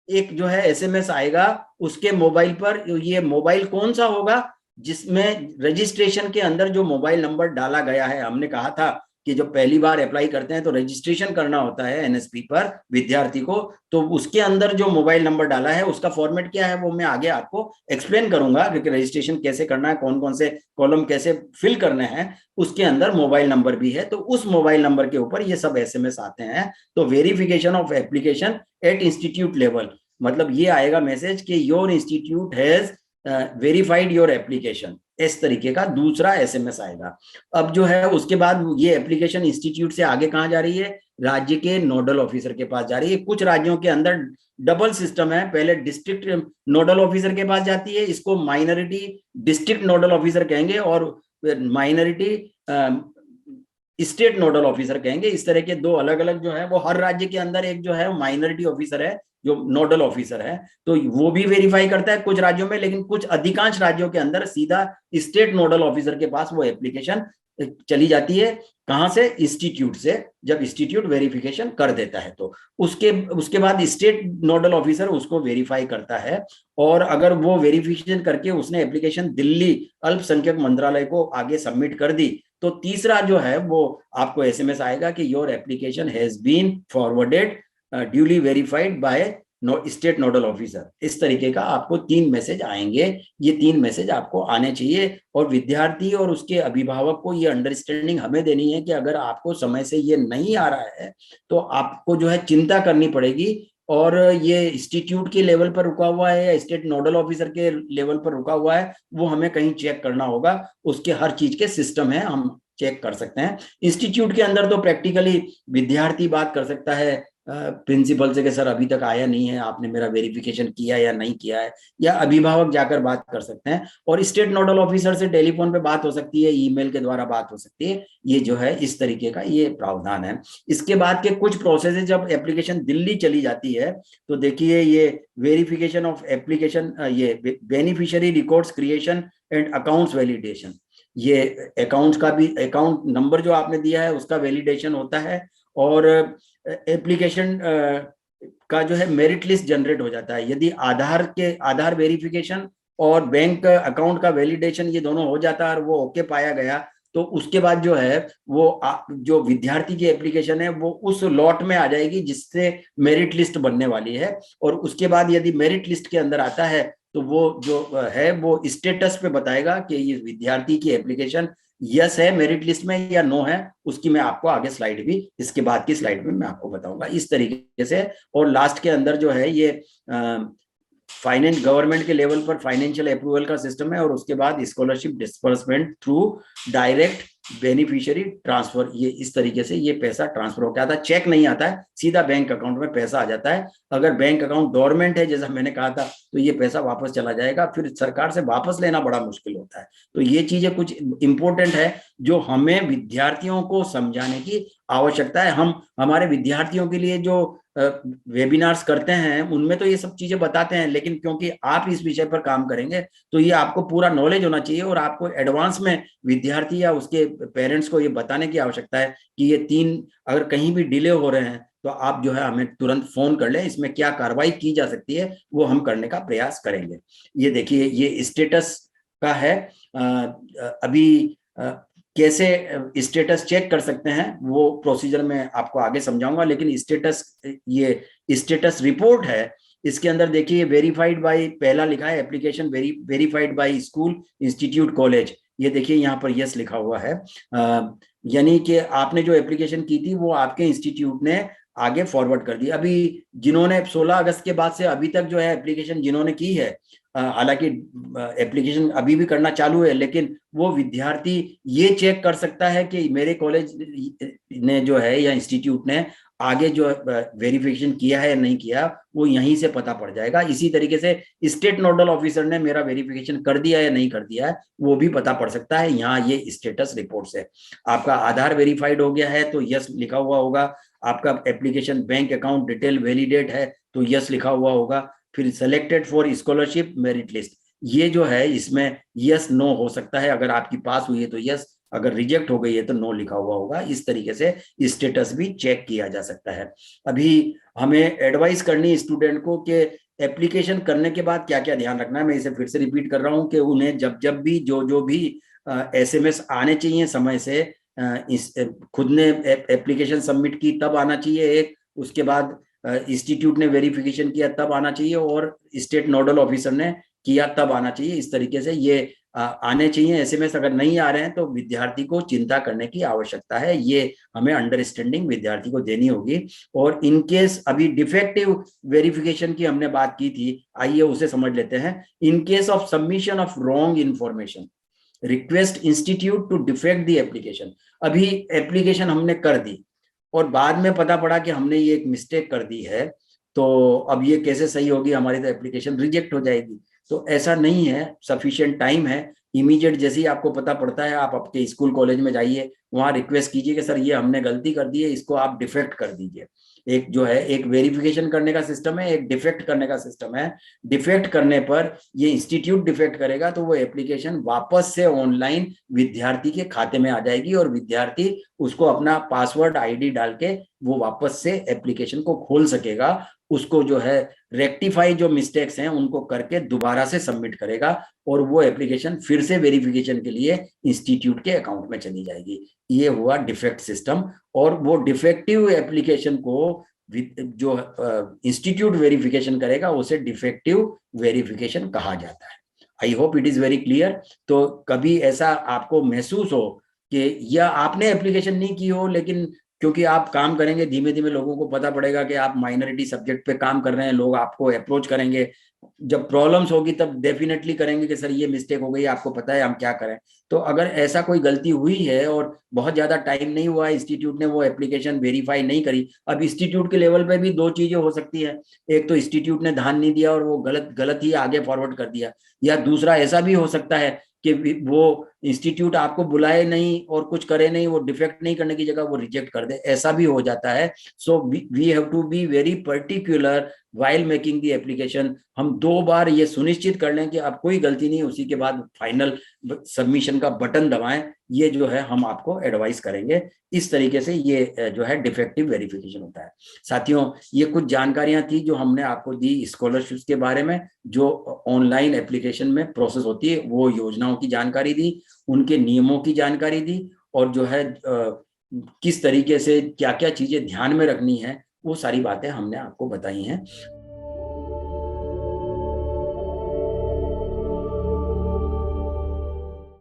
एक जो है एसएमएस आएगा उसके मोबाइल पर। ये मोबाइल कौन सा होगा, जिसमें रजिस्ट्रेशन के अंदर जो मोबाइल नंबर डाला गया है, हमने कहा था कि जो पहली बार अप्लाई करते हैं तो रजिस्ट्रेशन करना होता है एनएसपी पर विद्यार्थी को, तो उसके अंदर जो मोबाइल नंबर डाला है उसका फॉर्मेट क्या है वो मैं आगे आपको एक्सप्लेन करूंगा, क्योंकि रजिस्ट्रेशन कैसे करना है, कौन कौन से कॉलम कैसे फिल करने हैं, उसके अंदर मोबाइल नंबर भी है। तो उस मोबाइल नंबर के ऊपर ये सब एसएमएस आते हैं। तो verification of application at institute level, मतलब ये आएगा मैसेज कि your institute has verified your application, इस तरीके का दूसरा एसएमएस आएगा। अब जो है उसके बाद ये एप्लीकेशन इंस्टीट्यूट से आगे कहाँ जा रही है, राज्य के नोडल ऑफिसर के पास जा रही है। कुछ राज्यों के अंदर डबल सिस्टम है, पहले डिस्ट्रिक्ट नोडल ऑफिसर के पास जाती है, इसको माइनॉरिटी डिस्ट्रिक्ट नोडल ऑफिसर कहेंगे, और माइनॉरिटी स्टेट नोडल ऑफिसर कहेंगे। इस तरह के दो अलग अलग जो है वो हर राज्य के अंदर एक जो है माइनॉरिटी ऑफिसर है जो नोडल ऑफिसर है, तो वो भी वेरीफाई करता है कुछ राज्यों में, लेकिन कुछ अधिकांश राज्यों के अंदर सीधा स्टेट नोडल ऑफिसर के पास वो एप्लीकेशन चली जाती है। कहां से, इंस्टीट्यूट से, जब इंस्टीट्यूट वेरिफिकेशन कर देता है तो उसके बाद स्टेट नोडल ऑफिसर उसको वेरीफाई करता है, और अगर वो वेरिफिकेशन करके उसने एप्लीकेशन दिल्ली अल्पसंख्यक मंत्रालय को आगे सबमिट कर दी, तो तीसरा जो है वो आपको एसएमएस आएगा कि your application has been forwarded duly verified by state nodal officer. इस तरीके का आपको 3 मैसेज आएंगे। ये 3 मैसेज आपको आने चाहिए, और विद्यार्थी और उसके अभिभावक को ये अंडरस्टैंडिंग हमें देनी है कि अगर आपको समय से ये नहीं आ रहा है तो आपको जो है चिंता करनी पड़ेगी, और ये इंस्टीट्यूट के लेवल पर रुका हुआ है या स्टेट नोडल ऑफिसर के लेवल पर रुका हुआ है, वो हमें कहीं चेक करना होगा। उसके हर चीज के सिस्टम है, हम चेक कर सकते हैं। इंस्टीट्यूट के अंदर तो प्रैक्टिकली विद्यार्थी बात कर सकता है प्रिंसिपल से कि सर अभी तक आया नहीं है, आपने मेरा वेरिफिकेशन किया या नहीं किया है, या अभिभावक जाकर बात कर सकते हैं। और स्टेट नोडल ऑफिसर से टेलीफोन पे बात हो सकती है, ईमेल के द्वारा बात हो सकती है। ये जो है इस तरीके का ये प्रावधान है। इसके बाद के कुछ प्रोसेस, जब एप्लीकेशन दिल्ली चली जाती है तो देखिए ये वेरिफिकेशन ऑफ एप्लीकेशन, ये beneficiary records creation and accounts validation, ये अकाउंट्स का भी, अकाउंट नंबर जो आपने दिया है उसका वैलिडेशन होता है, और एप्लीकेशन का जो है मेरिट लिस्ट जनरेट हो जाता है। यदि आधार वेरिफिकेशन और बैंक अकाउंट का वैलिडेशन ये दोनों हो जाता है और वो ओके पाया गया, तो उसके बाद जो है वो जो विद्यार्थी की एप्लीकेशन है वो उस लॉट में आ जाएगी जिससे मेरिट लिस्ट बनने वाली है। और उसके बाद यदि मेरिट लिस्ट के अंदर आता है तो वो जो है वो स्टेटस पे बताएगा कि ये विद्यार्थी की एप्लीकेशन यस है मेरिट लिस्ट में या नो है। उसकी मैं आपको आगे स्लाइड भी, इसके बाद की स्लाइड में मैं आपको बताऊंगा इस तरीके से। और लास्ट के अंदर जो है ये फाइनेंस, गवर्नमेंट के लेवल पर फाइनेंशियल अप्रूवल का सिस्टम है, और उसके बाद scholarship disbursement through direct beneficiary transfer, ये इस तरीके से ये पैसा ट्रांसफर होकर आता है। चेक नहीं आता है, सीधा बैंक अकाउंट में पैसा आ जाता है। अगर बैंक अकाउंट डोरमेंट है जैसा मैंने कहा था तो ये पैसा वापस चला जाएगा, फिर सरकार से वापस लेना बड़ा मुश्किल होता है। तो ये चीजें कुछ इंपॉर्टेंट है जो हमें विद्यार्थियों को समझाने की आवश्यकता है। हम हमारे विद्यार्थियों के लिए जो वेबिनार्स करते हैं उनमें तो ये सब चीजें बताते हैं, लेकिन क्योंकि आप इस विषय पर काम करेंगे तो ये आपको पूरा नॉलेज होना चाहिए, और आपको एडवांस में विद्यार्थी या उसके पेरेंट्स को ये बताने की आवश्यकता है कि ये 3 अगर कहीं भी डिले हो रहे हैं तो आप जो है हमें तुरंत फोन कर लें, इसमें क्या कार्रवाई की जा सकती है वो हम करने का प्रयास करेंगे। ये देखिए ये स्टेटस का है। अभी कैसे स्टेटस चेक कर सकते हैं वो प्रोसीजर में आपको आगे समझाऊंगा, लेकिन स्टेटस, ये स्टेटस रिपोर्ट है, इसके अंदर देखिए वेरीफाइड बाय, पहला लिखा है application verified bye school institute college, ये देखिए यहाँ पर यस लिखा हुआ है। यानी कि आपने जो एप्लीकेशन की थी वो आपके इंस्टीट्यूट ने आगे फॉरवर्ड कर दी। अभी जिन्होंने 16 अगस्त के बाद से अभी तक जो है एप्लीकेशन जिन्होंने की है, हालांकि एप्लीकेशन अभी भी करना चालू है, लेकिन वो विद्यार्थी ये चेक कर सकता है कि मेरे कॉलेज ने जो है या इंस्टीट्यूट ने आगे जो वेरिफिकेशन किया है या नहीं किया वो यहीं से पता पड़ जाएगा। इसी तरीके से स्टेट नोडल ऑफिसर ने मेरा वेरिफिकेशन कर दिया या नहीं कर दिया है वो भी पता पड़ सकता है। यहाँ ये स्टेटस रिपोर्ट से आपका आधार वेरीफाइड हो गया है तो यस लिखा हुआ होगा, आपका application bank account detail validate है तो यस लिखा हुआ होगा, फिर selected for scholarship merit list, ये जो है इसमें यस नो हो सकता है, अगर आपकी पास हुई है तो यस, अगर रिजेक्ट हो गई है तो नो लिखा हुआ होगा। इस तरीके से स्टेटस भी चेक किया जा सकता है। अभी हमें एडवाइस करनी स्टूडेंट को कि एप्लीकेशन करने के बाद क्या क्या ध्यान रखना है। मैं इसे फिर से रिपीट कर रहा हूं कि उन्हें जब जब भी जो भी एसएमएस आने चाहिए समय से, इस खुद ने एप्लीकेशन सबमिट की तब आना चाहिए एक, उसके बाद इंस्टीट्यूट ने वेरिफिकेशन किया तब आना चाहिए, और स्टेट नोडल ऑफिसर ने किया तब आना चाहिए। इस तरीके से ये आने चाहिए। एसएमएस अगर नहीं आ रहे हैं तो विद्यार्थी को चिंता करने की आवश्यकता है, ये हमें अंडरस्टैंडिंग विद्यार्थी को देनी होगी। और इनकेस अभी डिफेक्टिव वेरिफिकेशन की हमने बात की थी, आइए उसे समझ लेते हैं। In case of submission of wrong information, request institute to defect the application. अभी एप्लीकेशन हमने कर दी और बाद में पता पड़ा कि हमने ये एक मिस्टेक कर दी है, तो अब ये कैसे सही होगी, हमारी तो एप्लीकेशन रिजेक्ट हो जाएगी। तो ऐसा नहीं है, सफिशिएंट टाइम है। इमीडिएट जैसे ही आपको पता पड़ता है, आप आपके स्कूल कॉलेज में जाइए, वहां रिक्वेस्ट कीजिए कि सर ये हमने गलती कर दी है, इसको आप डिफेक्ट कर दीजिए। एक जो है एक वेरिफिकेशन करने का सिस्टम है, एक डिफेक्ट करने का सिस्टम है। डिफेक्ट करने पर ये इंस्टीट्यूट डिफेक्ट करेगा तो वो एप्लीकेशन वापस से ऑनलाइन विद्यार्थी के खाते में आ जाएगी और विद्यार्थी उसको अपना पासवर्ड आईडी डाल के वो वापस से एप्लीकेशन को खोल सकेगा। उसको जो है रेक्टिफाई जो मिस्टेक्स हैं उनको करके दोबारा से सबमिट करेगा और वो एप्लीकेशन फिर से वेरिफिकेशन के लिए इंस्टीट्यूट के अकाउंट में चली जाएगी। ये हुआ डिफेक्ट सिस्टम। और वो डिफेक्टिव एप्लीकेशन को जो इंस्टीट्यूट वेरिफिकेशन करेगा उसे डिफेक्टिव वेरिफिकेशन कहा जाता है। I hope it is very clear. तो कभी ऐसा आपको महसूस हो कि या आपने एप्लीकेशन नहीं की हो, लेकिन क्योंकि आप काम करेंगे धीमे धीमे, लोगों को पता पड़ेगा कि आप माइनॉरिटी सब्जेक्ट पे काम कर रहे हैं, लोग आपको अप्रोच करेंगे, जब प्रॉब्लम्स होगी तब डेफिनेटली करेंगे कि सर ये मिस्टेक हो गई, आपको पता है हम क्या करें। तो अगर ऐसा कोई गलती हुई है और बहुत ज्यादा टाइम नहीं हुआ, इंस्टीट्यूट ने वो एप्लीकेशन वेरीफाई नहीं करी, अब इंस्टीट्यूट के लेवल पे भी दो चीजें हो सकती है। एक तो इंस्टीट्यूट ने ध्यान नहीं दिया और वो गलत गलत ही आगे फॉरवर्ड कर दिया, या दूसरा ऐसा भी हो सकता है कि वो इंस्टीट्यूट आपको बुलाए नहीं और कुछ करे नहीं, वो डिफेक्ट नहीं करने की जगह वो रिजेक्ट कर दे, ऐसा भी हो जाता है। So we have to be very particular while making the application. हम 2 बार ये सुनिश्चित कर लें कि अब कोई गलती नहीं, उसी के बाद फाइनल सबमिशन का बटन दबाएं। ये जो है हम आपको एडवाइस करेंगे। इस तरीके से ये जो है डिफेक्टिव वेरिफिकेशन होता है। साथियों, ये कुछ जानकारियां थी जो हमने आपको दी स्कॉलरशिप्स के बारे में, जो ऑनलाइन एप्लीकेशन में प्रोसेस होती है, वो योजनाओं की जानकारी दी, उनके नियमों की जानकारी दी, और जो है किस तरीके से क्या क्या चीजें ध्यान में रखनी है, वो सारी बातें हमने आपको बताई हैं।